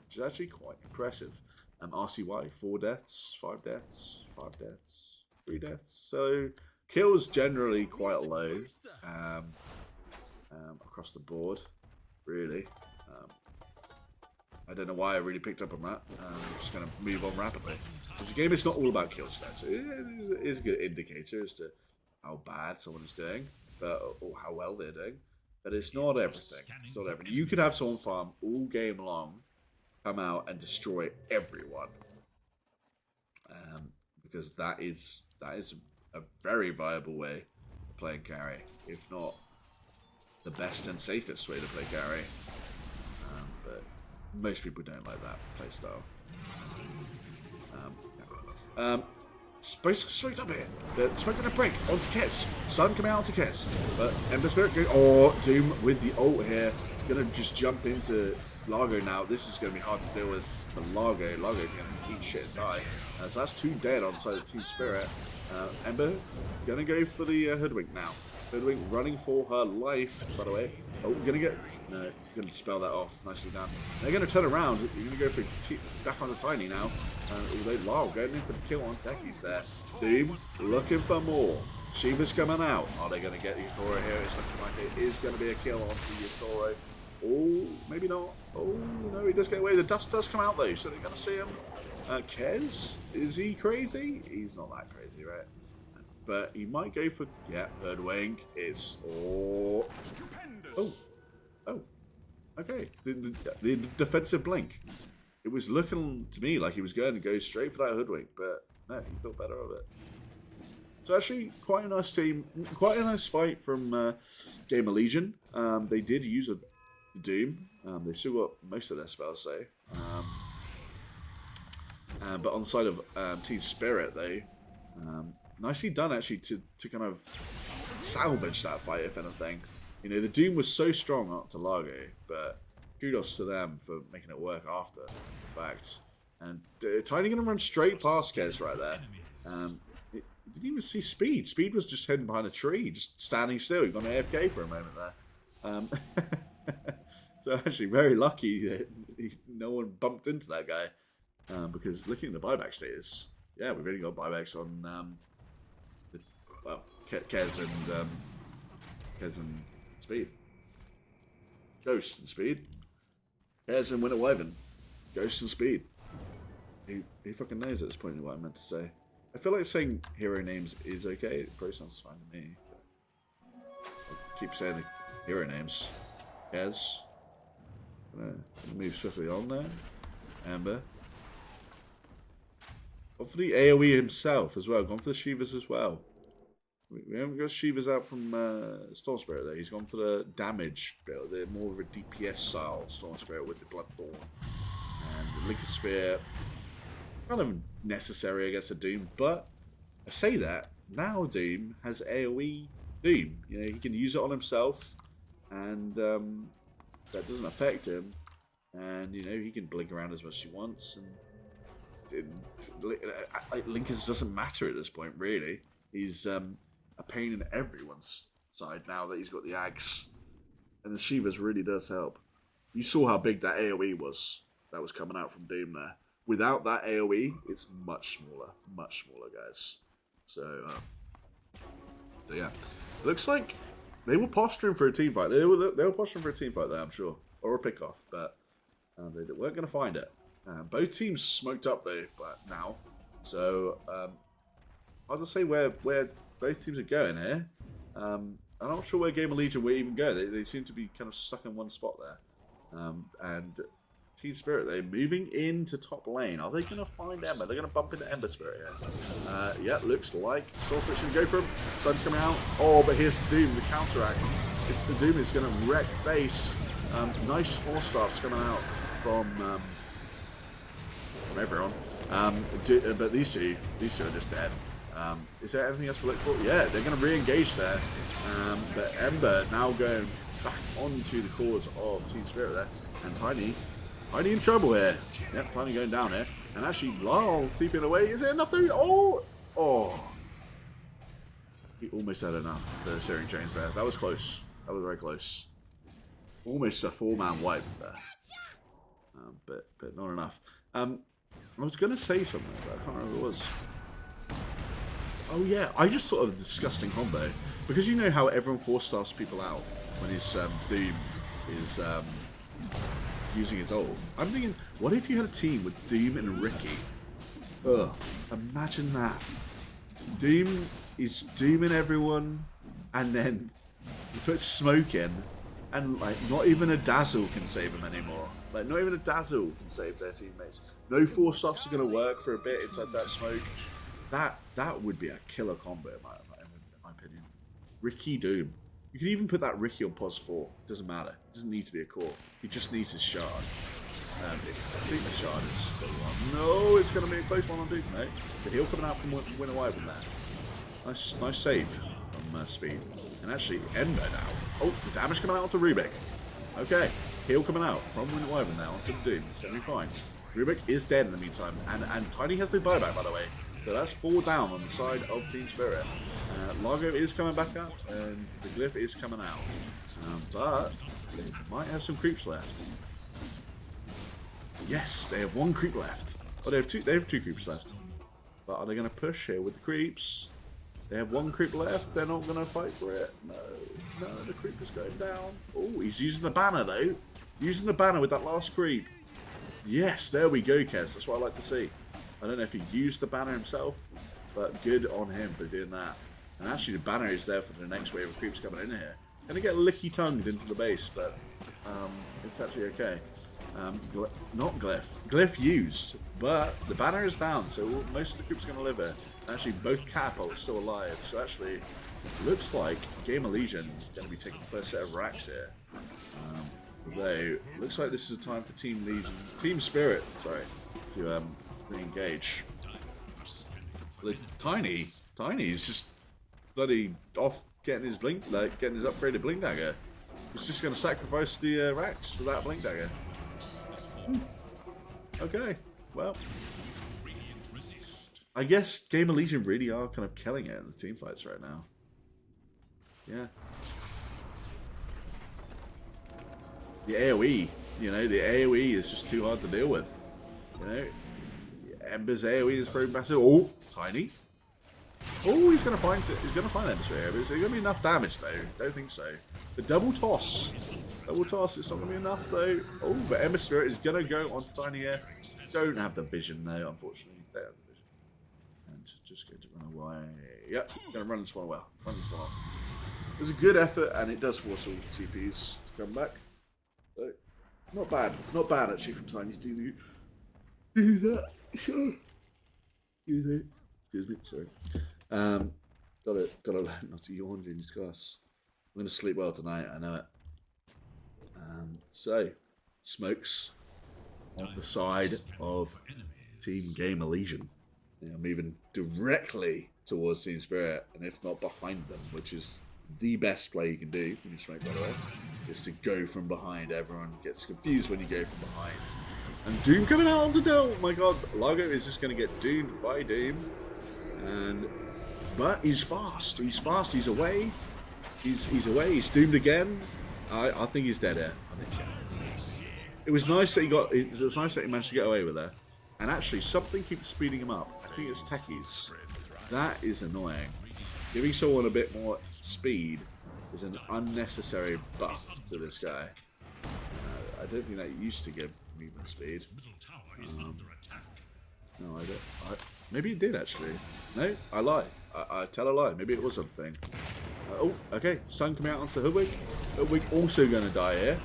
which is actually quite impressive. RCY, 4 deaths, 5 deaths, 5 deaths, 3 deaths. So kills generally quite low across the board, really. I don't know why I really picked up on that. I'm just going to move on rapidly. This game is not all about kills, guys. It is a good indicator as to how bad someone is doing, or how well they're doing. But it's not everything. It's not everything. You could have someone farm all game long, come out and destroy everyone, because that is a very viable way of playing carry, if not the best and safest way to play carry. But most people don't like that playstyle. Smoke up here. The smoke gonna break onto Kez. Sun coming out onto Kez. But Ember Spirit going, Doom with the ult here. Gonna just jump into Largo now. This is gonna be hard to deal with for Largo. Largo's gonna eat shit and die. So that's 2 dead on side of Team Spirit. Ember gonna go for the Hoodwink now. Hoodwink running for her life, by the way. Oh, gonna dispel that off. Nicely done. They're gonna turn around. You're gonna go for back on the Tiny now. Although Lyle going in for the kill on Techies there. Doom looking for more. Shiva's coming out. Are they gonna get Yatoro here? It's looking like it is gonna be a kill on Yatoro. Oh, maybe not. Oh no, he does get away. The dust does come out though, so they're gonna see him. Kez, is he crazy? He's not that crazy, right? But he might go for, yeah, Hoodwink. It's, oh, okay. The defensive blink. It was looking to me like he was going to go straight for that Hoodwink, but no, he thought better of it. So actually, quite a nice team, quite a nice fight from Game of Legion. They did use a Doom. They still got most of their spells, though. But on the side of Team Spirit, though, nicely done actually to kind of salvage that fight, if anything. You know, the Doom was so strong up to Largo, but kudos to them for making it work after the fact. And Tiny going to run straight past Kez right there. Didn't even see Speed. Speed was just hidden behind a tree, just standing still. He got an AFK for a moment there. So actually very lucky that no one bumped into that guy. Because looking at the buyback status, yeah, we've only got buybacks on Kez and Speed. Ghost and Speed. Kez and Winter Wyvern. Ghost and Speed. Who fucking knows at this point what I meant to say? I feel like saying hero names is okay. It probably sounds fine to me. I keep saying the hero names. Kez. Gonna move swiftly on there. Amber. Gone for the AoE himself as well. Gone for the Shivas as well. We haven't got Shivas out from Storm Spirit there. He's gone for the damage build. They're more of a DPS style Storm Spirit with the Bloodthorn. And the Linker Sphere, kind of necessary against a Doom, but I say that, now Doom has AoE Doom. You know, he can use it on himself, and that doesn't affect him. And, you know, he can blink around as much as he wants, and Linkers doesn't matter at this point, really. He's a pain in everyone's side now that he's got the Ags. And the Shivas really does help. You saw how big that AoE was that was coming out from Doom there. Without that AoE, it's much smaller, guys. So yeah. Looks like they were posturing for a team fight. They were posturing for a team fight there, I'm sure. Or a pick-off, but they weren't going to find it. Both teams smoked up though, but now. So I'll just say where both teams are going here. I'm not sure where Game of Legion will even go. They seem to be kind of stuck in one spot there. And Team Spirit, they're moving into top lane. Are they going to find Ember? They're going to bump into Ember Spirit here. Yeah, looks like Soul Switch going to go for him. Sun's coming out. Oh, but here's the Doom, the counteract. The Doom is going to wreck base. Nice 4-stars coming out from everyone. But these two are just dead. Is there anything else to look for? Yeah, they're going to re-engage there. But Ember now going back onto the cause of Team Spirit there. And Tiny in trouble here. Yep, Tiny going down here. And actually, Lyle TPing away. Is it enough to... Oh! He almost had enough. The Searing Chains there. That was close. That was very close. Almost a 4-man wipe there. But not enough. I was going to say something, but I can't remember what it was. Oh yeah, I just thought of a disgusting combo. Because you know how everyone 4-stars people out when his Doom is using his ult. I'm thinking, what if you had a team with Doom and Ricky? Ugh, imagine that. Doom is dooming everyone, and then you put smoke in, and like not even a Dazzle can save him anymore. Like not even a Dazzle can save their teammates. No 4-stars are going to work for a bit inside that smoke. That would be a killer combo in my opinion. Ricky Doom. You could even put that Ricky on pos 4. Doesn't matter. It doesn't need to be a core. He just needs his shard. I think the shard is still on. No, it's going to be a close one on Doom, mate. The heal coming out from Winter Wyvern there. Nice save from Speed. And actually, Ember now. Oh, the damage coming out onto Rubik. Okay, heal coming out from Winter Wyvern now onto Doom. It's going to be fine. Rubik is dead in the meantime. And Tiny has been buyback, by the way. So that's 4 down on the side of Team Spirit. Largo is coming back up, and the Glyph is coming out. But they might have some creeps left. Yes, they have 1 creep left. Oh, they have two creeps left. But are they going to push here with the creeps? They have 1 creep left. They're not going to fight for it. No, the creep is going down. Oh, he's using the banner though. Using the banner with that last creep. Yes, there we go, Kez. That's what I like to see. I don't know if he used the banner himself, but good on him for doing that. And actually, the banner is there for the next wave of creeps coming in here. Gonna get licky-tongued into the base, but it's actually okay. Not Glyph. Glyph used, but the banner is down, so most of the creeps are going to live here. And actually, both Capo are still alive, so actually, it looks like Game of Legion is going to be taking the first set of racks here. Although, it looks like this is a time for Team Spirit, sorry, to re-engage. The Tiny is just bloody off getting his getting his upgraded blink dagger. He's just going to sacrifice the racks for that blink dagger. Okay, well, I guess Game of Legion really are kind of killing it in the team fights right now. Yeah. The AoE, you know, the AoE is just too hard to deal with. You know, Ember's AoE is very massive. Oh, Tiny. Oh, he's gonna find Ember's here, but is it gonna be enough damage though? Don't think so. The double toss, it's not gonna be enough though. Oh, but Ember Spirit is gonna go onto Tiny here. Don't have the vision though, unfortunately. Don't have the vision. And just going to run away. Yep, gonna run this one well. Run this one off. It was a good effort, and it does force all TPs to come back. So, not bad actually from Tiny to do that. Excuse me, sorry. Gotta learn not to yawn during this class. I'm gonna sleep well tonight, I know it. So, Smokes on the side of Team Game of Legion. Yeah, moving directly towards Team Spirit, and if not behind them, which is the best play you can do when you smoke, by the way, is to go from behind. Everyone gets confused when you go from behind. And Doom coming out onto Dell. Oh my god, Largo is just going to get doomed by Doom. But he's fast. He's away. He's away. He's doomed again. I think he's dead here. It was nice that it was nice that he managed to get away with it. And actually, something keeps speeding him up. I think it's techies. That is annoying. Giving someone a bit more speed is an unnecessary buff to this guy. I don't think that used to give movement speed. No, I don't. Maybe it did actually. No, I lie. I tell a lie. Maybe it was something. Oh, okay. Sun coming out onto Hoodwig. Hoodwig also going to die here.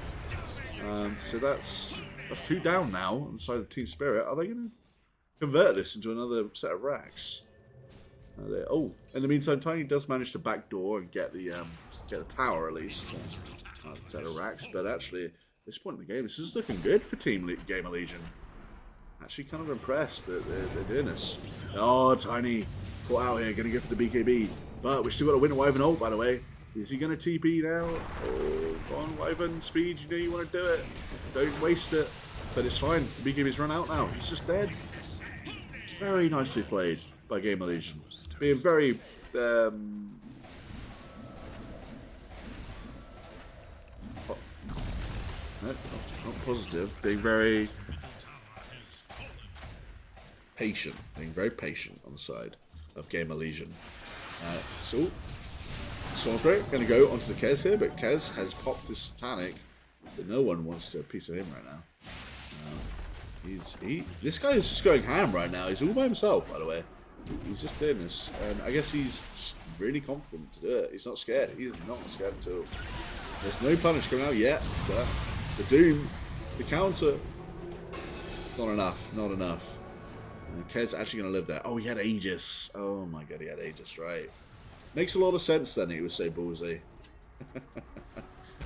So that's 2 down now on the side of Team Spirit. Are they going to convert this into another set of racks? Oh, in the meantime, Tiny does manage to backdoor and get the tower at least. Set of racks, but actually, at this point in the game, this is looking good for Game of Legion. Actually, kind of impressed that they're doing this. Oh, Tiny caught out here, gonna go for the BKB, but we still got a Winter Wyvern ult, by the way. Is he gonna TP now? Oh, go on, Wyvern, speed. You know you want to do it. Don't waste it. But it's fine. The BKB's run out now. He's just dead. Very nicely played by Game of Legion. Being very not positive, being very patient, on the side of Game of Legion. So, Salisbury going to go onto the Kez here, but Kez has popped his Satanic, but no one wants a piece of him right now. This guy is just going ham right now. He's all by himself, by the way. He's just doing this, and I guess he's just really confident to do it. He's not scared. He's not scared at all. There's no punish coming out yet, but the Doom, the counter, not enough. Kez actually going to live there. Oh, he had Aegis. Oh my god, he had Aegis, right. Makes a lot of sense then he was so ballsy.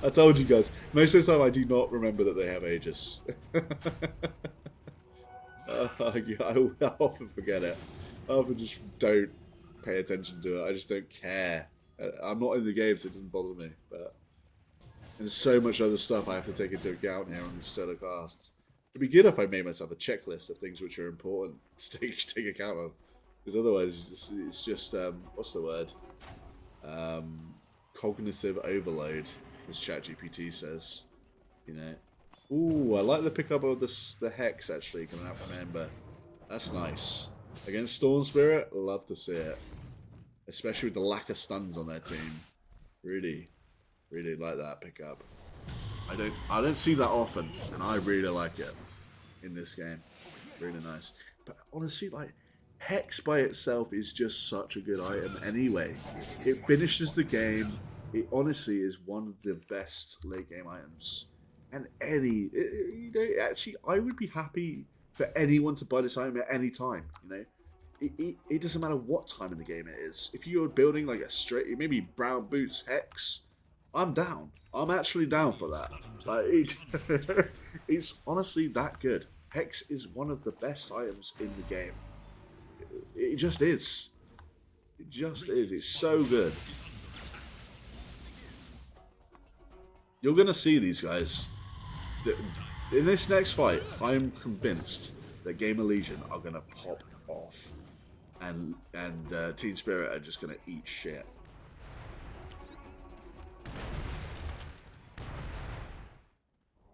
I told you guys, most of the time I do not remember that they have Aegis. I often forget it. I often just don't pay attention to it. I just don't care. I'm not in the game, so it doesn't bother me. But there's so much other stuff I have to take into account here on this solo cast. It'd be good if I made myself a checklist of things which are important to take account of. Because otherwise, it's just what's the word? Cognitive overload, as ChatGPT says. You know. Ooh, I like the pickup of the Hex actually coming out from Ember. That's nice. Against Storm Spirit, love to see it. Especially with the lack of stuns on their team. Really like that pickup. I don't see that often, and I really like it. in this game. Really nice. But honestly, like, Hex by itself is just such a good item anyway. It finishes the game. It honestly is one of the best late game items. And actually, I would be happy for anyone to buy this item at any time, it doesn't matter what time in the game it is. If you're building like a straight, maybe brown boots Hex, I'm down. I'm actually down for that. Like, it's honestly that good. Hex is one of the best items in the game. It just is. It just is. It's so good. You're going to see these guys. In this next fight, I'm convinced that Game of Legion are going to pop off. And Team Spirit are just going to eat shit.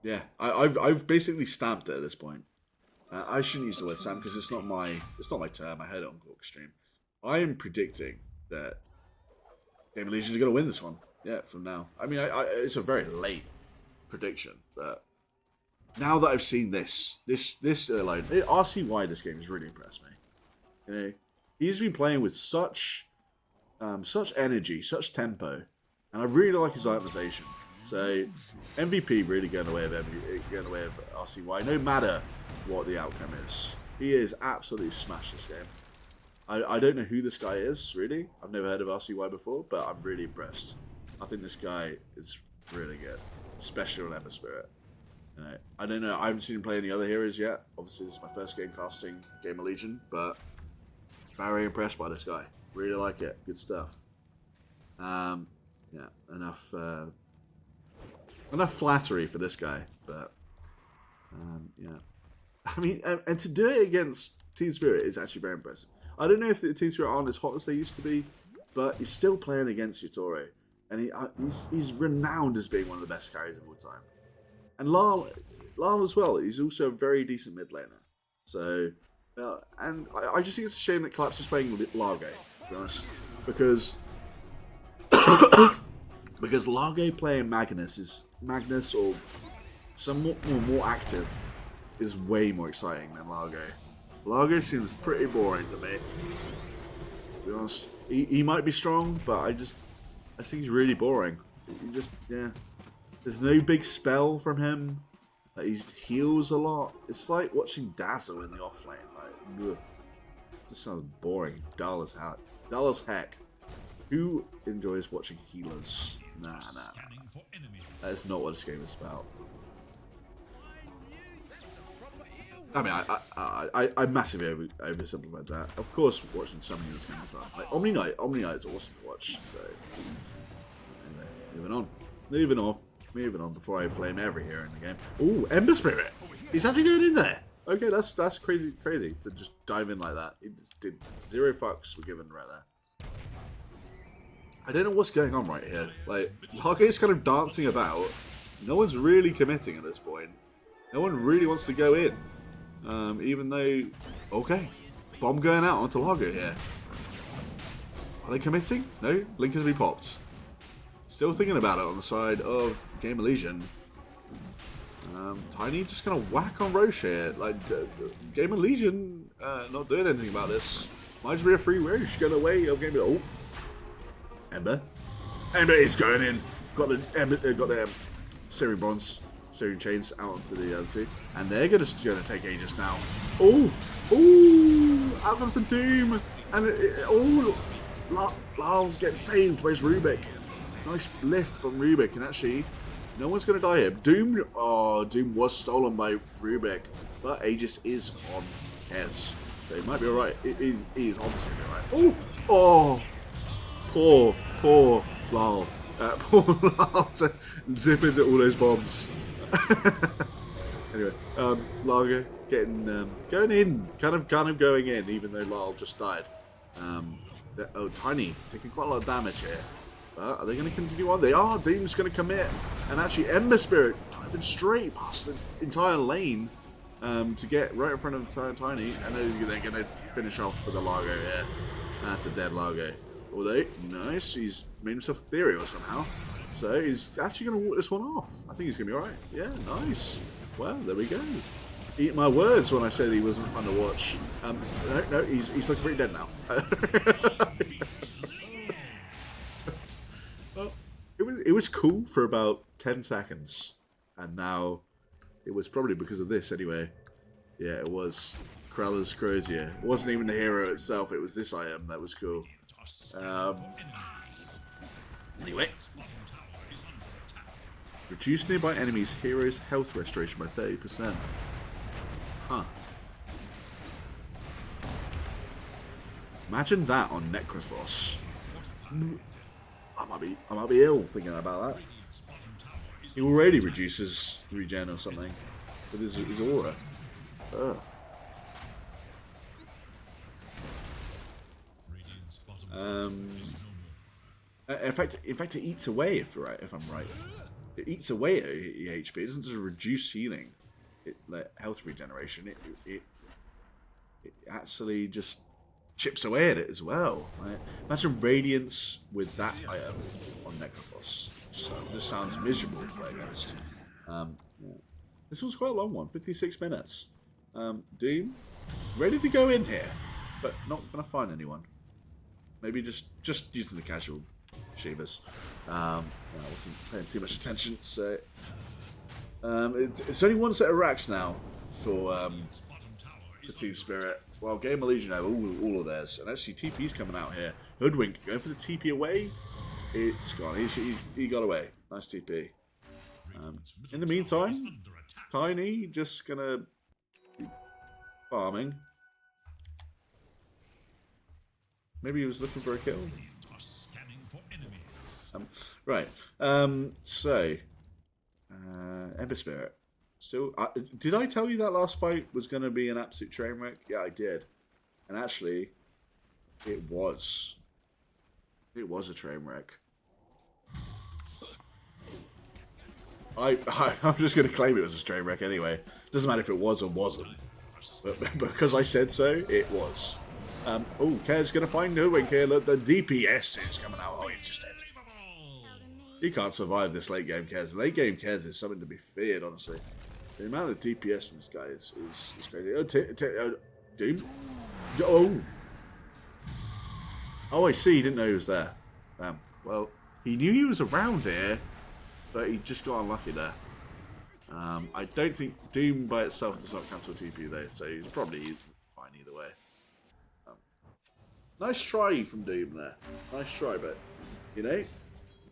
Yeah, I've basically stamped it at this point. I shouldn't use the word stamp because it's not my term. I heard it on Gork stream. I am predicting that Game of Legion are going to win this one. Yeah, from now. I mean, it's a very late prediction, but now that I've seen this like RCY, this game has really impressed me. He's been playing with such energy, such tempo, and I really like his itemization. So MVP really going away of RCY, no matter what the outcome is. He is absolutely smashed this game. I don't know who this guy is, really. I've never heard of RCY before, but I'm really impressed. I think this guy is really good, especially on Ember Spirit. I don't know. I haven't seen him play any other heroes yet. Obviously, this is my first game casting Game of Legion, but very impressed by this guy. Really like it. Good stuff. Yeah, enough flattery for this guy, but yeah. I mean, and to do it against Team Spirit is actually very impressive. I don't know if the Team Spirit aren't as hot as they used to be, but he's still playing against Yatoro. And he's renowned as being one of the best carries of all time. And Lal as well, he's also a very decent mid laner. So, and I just think it's a shame that Collapse is playing Largo, to be honest. Because Largo playing Magnus or some more active is way more exciting than Largo. Largo seems pretty boring to me. To be honest, he might be strong, but I think he's really boring. Yeah. There's no big spell from him. Like, he heals a lot. It's like watching Dazzle in the offlane. Like, ugh. Just sounds boring. Dull as heck. Who enjoys watching healers? Nah. That is not what this game is about. I mean, I massively oversimplified that. Of course, watching some healers can be fun. Like Omni Knight is awesome to watch. So, anyway, moving on before I flame every hero in the game. Ooh, Ember Spirit! He's actually going in there! Okay, that's crazy to just dive in like that. He just did 0 fucks were given right there. I don't know what's going on right here. Like, Largo's kind of dancing about. No one's really committing at this point. No one really wants to go in. Even though... Okay. Bomb going out onto Largo here. Are they committing? No? Link has been popped. Still thinking about it on the side of Game of Legion. Tiny just gonna whack on Roche here. Like, Game of Legion not doing anything about this. Might just be a free Roche going away of Game of... Oh. Ember is going in. Got the Syrian Bronze, Syrian Chains out onto the other two. And they're gonna take Aegis now. Oh! Out comes the Doom! And Lal gets saved by his Rubik. Nice lift from Rubik, and actually, no one's going to die here. Doom was stolen by Rubik, but Aegis is on Hez, so it might be alright. It is obviously alright. Oh, poor Lal. Poor Lal to zip into all those bombs. Anyway, Largo going in, kind of going in, even though Lal just died. Tiny taking quite a lot of damage here. Are they going to continue on? They are. Doom's going to commit. And actually, Ember Spirit diving straight past the entire lane to get right in front of Tiny. And they're going to finish off with a Largo here. That's a dead Largo. Although, nice. He's made himself ethereal somehow. So he's actually going to walk this one off. I think he's going to be alright. Yeah, nice. Well, there we go. eat my words when I said he wasn't fun to watch. No, he's looking pretty dead now. Well, it was cool for about 10 seconds, and now it was probably because of this anyway. Yeah, it was. Kreller's Crozier. It wasn't even the hero itself, it was this item that was cool. Anyway. Reduce nearby enemies' heroes' health restoration by 30%. Huh. Imagine that on Necrophos. I might be ill thinking about that. He already reduces regen or something with his aura. Ugh. In fact, it eats away if I'm right. It eats away at HP. It doesn't just reduce healing, health regeneration. It actually just chips away at it as well. Right? Imagine Radiance with that item on Necrophos. So this sounds miserable to play against. Yeah. This was quite a long one, 56 minutes. Doom, ready to go in here, but not going to find anyone. Maybe just using the casual Shivas. I wasn't paying too much attention, so it's only one set of racks now for Team Spirit. Well, Game of Legion have all of theirs, and actually TP's coming out here. Hoodwink going for the TP away. It's gone. He got away. Nice TP. In the meantime, Tiny just gonna be farming. Maybe he was looking for a kill. Right. So, Ember Spirit. So, did I tell you that last fight was going to be an absolute train wreck? Yeah, I did. And actually, it was. It was a train wreck. I'm just going to claim it was a train wreck anyway. Doesn't matter if it was or wasn't. But because I said so, it was. Oh, Kez going to find Hoodwink here. Look, the DPS is coming out. Oh, he's just dead. He can't survive this late game Kez. Late game Kez is something to be feared, honestly. The amount of DPS from this guy is crazy. Oh, Doom? Oh, I see. He didn't know he was there. Well, he knew he was around here, but he just got unlucky there. I don't think Doom by itself does not cancel TP though, so he's probably fine either way. Nice try from Doom there. Nice try, but you know,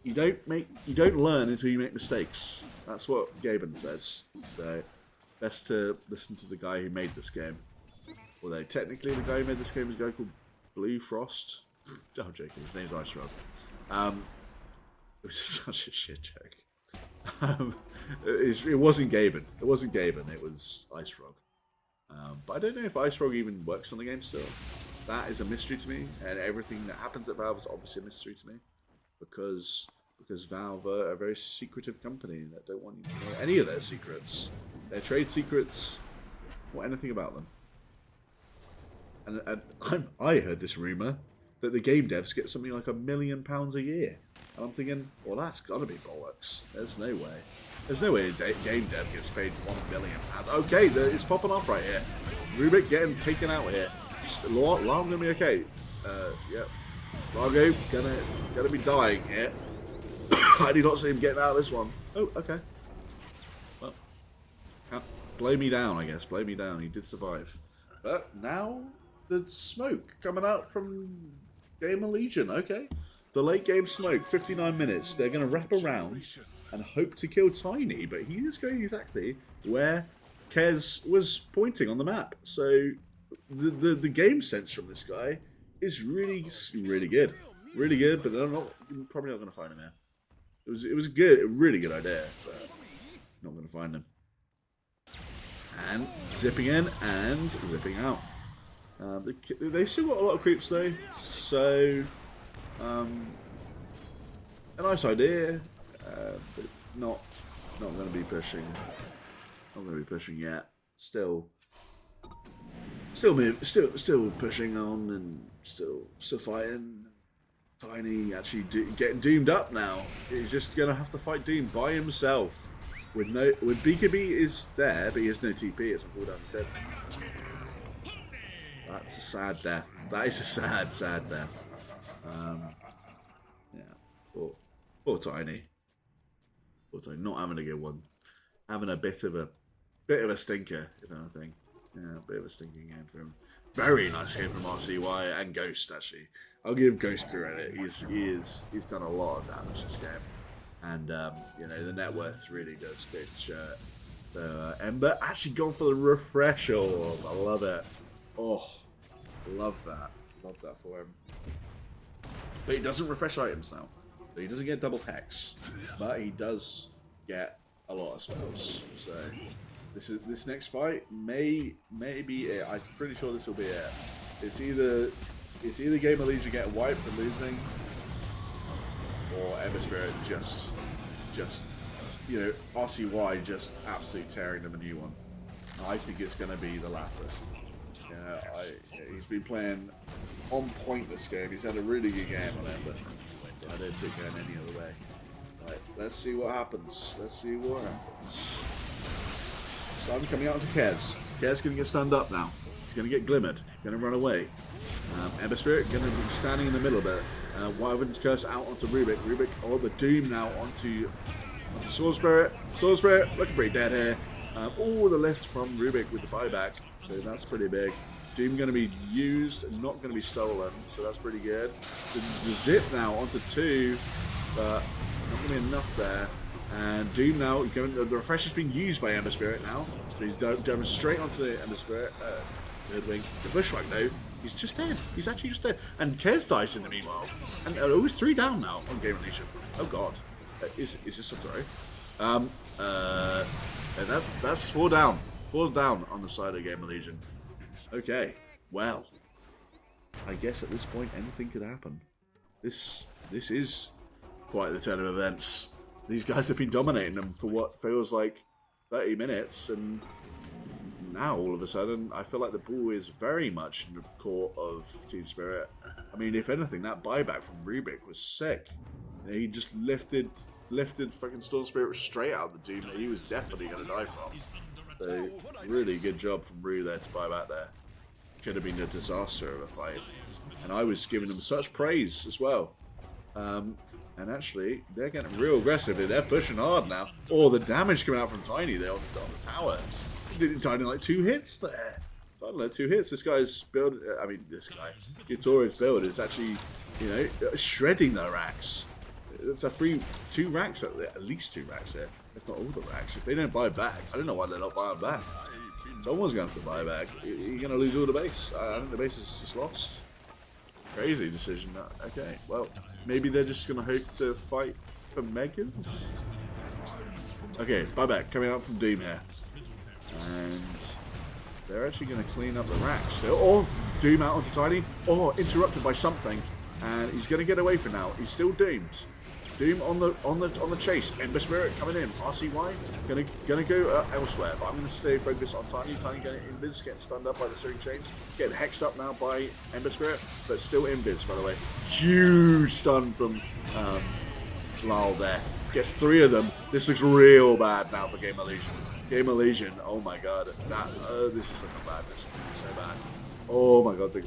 you don't learn until you make mistakes. That's what Gaben says. So best to listen to the guy who made this game. Although technically the guy who made this game is a guy called Blue Frost. Oh, I'm joking. His name's Ice Rob. It was just such a shit joke. It wasn't Gaben. It wasn't Gaben. It was Ice Frog. But I don't know if Ice Frog even works on the game still. That is a mystery to me, and everything that happens at Valve is obviously a mystery to me, because Valve are a very secretive company that don't want you to know any of their secrets, their trade secrets, or anything about them. And I heard this rumor that the game devs get something like £1 million a year, and I'm thinking, well, that's got to be bollocks. There's no way. There's no way a game dev gets paid £1 million. Okay, it's popping off right here. Rubik getting taken out here. Largo gonna be okay. Yep. Largo gonna be dying here. I do not see him getting out of this one. Oh, okay. Well, blow me down, I guess. Blow me down. He did survive. But now the smoke coming out from Game of Legion. Okay. The late game smoke, 59 minutes. They're gonna wrap around and hope to kill Tiny, but he is going exactly where Kez was pointing on the map. So the game sense from this guy is really good, really good. But they're probably not going to find him here. It was a really good idea, but not going to find him. And zipping in and zipping out. They've still got a lot of creeps though, so a nice idea, but not going to be pushing. Not going to be pushing yet. Still pushing on and still fighting. Tiny actually getting doomed up now. He's just going to have to fight Doom by himself. with BKB is there, but he has no TP. It's on cooldown instead. That's a sad death. That is a sad, sad death. Yeah, poor Tiny. Poor Tiny, not having a good one. Having a bit of a stinker, if anything. Yeah, a bit of a stinking game for him. Very nice game from RCY and Ghost, actually. I'll give Ghost credit. He's done a lot of damage this game. And, you know, the net worth really does go to shirt. So, Ember actually gone for the refresher orb. I love it. Oh, love that. Love that for him. But he doesn't refresh items now. So he doesn't get double hex. But he does get a lot of spells. So this next fight may be it. I'm pretty sure this will be it. It's either Game of Legion get wiped for losing, or Ember Spirit just you know, RCY just absolutely tearing them a new one. I think it's going to be the latter. He's been playing on point this game. He's had a really good game on it, but I don't see it going any other way. Right, let's see what happens. Let's see what happens. Sun coming out to Kez. Kez going to get stunned up now. He's going to get glimmered. Going to run away. Ember Spirit going to be standing in the middle a bit. Wyvern's Curse out onto Rubik. Rubik, oh, the Doom now onto Sword Spirit. Sword Spirit looking pretty dead here. Oh, the lift from Rubik with the buyback. So that's pretty big. Doom going to be used, not going to be stolen. So that's pretty good. The zip now onto 2, but not going to be enough there. And Doom now, the refresh has been used by Ember Spirit now. So he's jumping straight onto the Ember Spirit. Nerdwing. The Bushwhack though, he's just dead. He's actually just dead. And Kez dies in the meanwhile. And it was 3 down now on Game of Legion. Oh god. Is this a throw? That's 4 down. 4 down on the side of Game of Legion. Okay. Well, I guess at this point anything could happen. This is quite the turn of events. These guys have been dominating them for what feels like 30 minutes, and now all of a sudden I feel like the ball is very much in the court of Team Spirit. I mean, if anything, that buyback from Rubik was sick. He just lifted fucking Storm Spirit straight out of the Doom that he was definitely going to die from. So, really good job from Rue there to buy back there. Could have been a disaster of a fight. And I was giving them such praise as well. And actually, they're getting real aggressive. They're pushing hard now. Oh, the damage coming out from Tiny there on the tower. Tiny like 2 hits there. I don't know, 2 hits. This guy's build. I mean, this guy. Yutori's build is actually, you know, shredding their racks. It's a free 2 racks at least 2 racks here. If not all the racks. If they don't buy back, I don't know why they're not buying back. Someone's going to have to buy back. You're going to lose all the base. I think the base is just lost. Crazy decision. Okay, well, maybe they're just going to hope to fight for Megans. Okay, buyback coming out from Doom here. And they're actually going to clean up the racks. Oh, Doom out onto Tiny. Oh, interrupted by something. And he's going to get away for now. He's still doomed. Doom on the chase. Ember Spirit coming in. RCY gonna go elsewhere, but I'm gonna stay focused on Tiny. Tiny getting invis, getting stunned up by the Searing Chains, getting hexed up now by Ember Spirit, but still invis, by the way. Huge stun from Lal there. Gets 3 of them. This looks real bad now for Game of Legion. Game of Legion. Oh my god, this is looking bad. This is looking so bad. Oh my god, the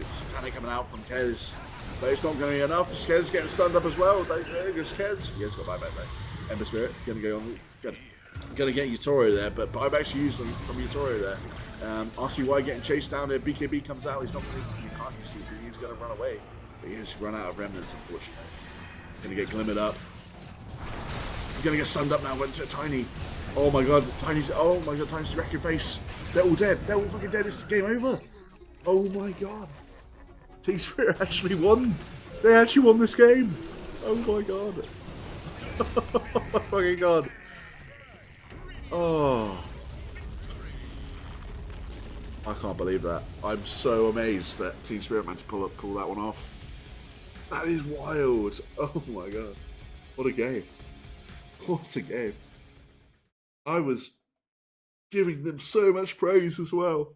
Satanic coming out from Kez. But it's not going to be enough. Skez getting stunned up as well. There goes Skez. He has got buyback though. Ember Spirit going to go on. Going to get Yutori there, but buyback's used from Yutori there. RCY getting chased down there. BKB comes out. He's not going to. You can't use CP. He's going to run away. But he has run out of remnants, unfortunately. Going to get glimmered up. He's going to get stunned up now. Went to Tiny. Oh my god. Tiny's wrecking face. They're all dead. They're all fucking dead. It's game over. Oh my god. Team Spirit actually won. They actually won this game. Oh my god. Oh my fucking god. Oh. I can't believe that. I'm so amazed that Team Spirit managed to pull that one off. That is wild. Oh my god. What a game. What a game. I was giving them so much praise as well.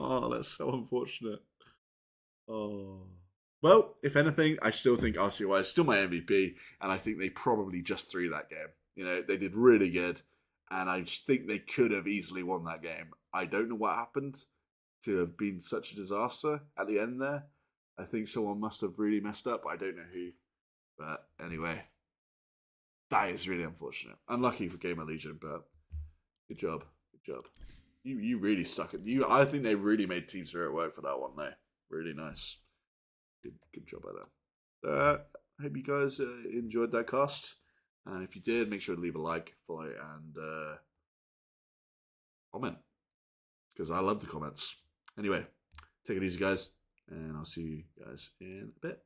Oh, that's so unfortunate. Oh. Well, if anything, I still think RCY is still my MVP, and I think they probably just threw that game. You know, they did really good, and I just think they could have easily won that game. I don't know what happened to have been such a disaster at the end there. I think someone must have really messed up. I don't know who. But anyway, that is really unfortunate. Unlucky for Gamer Legion, but good job. Good job. You really stuck it. I think they really made Team Spirit work for that one though. Really nice. Good job at that. I hope you guys enjoyed that cast. And if you did, make sure to leave a like, follow, and comment. Because I love the comments. Anyway, take it easy, guys. And I'll see you guys in a bit.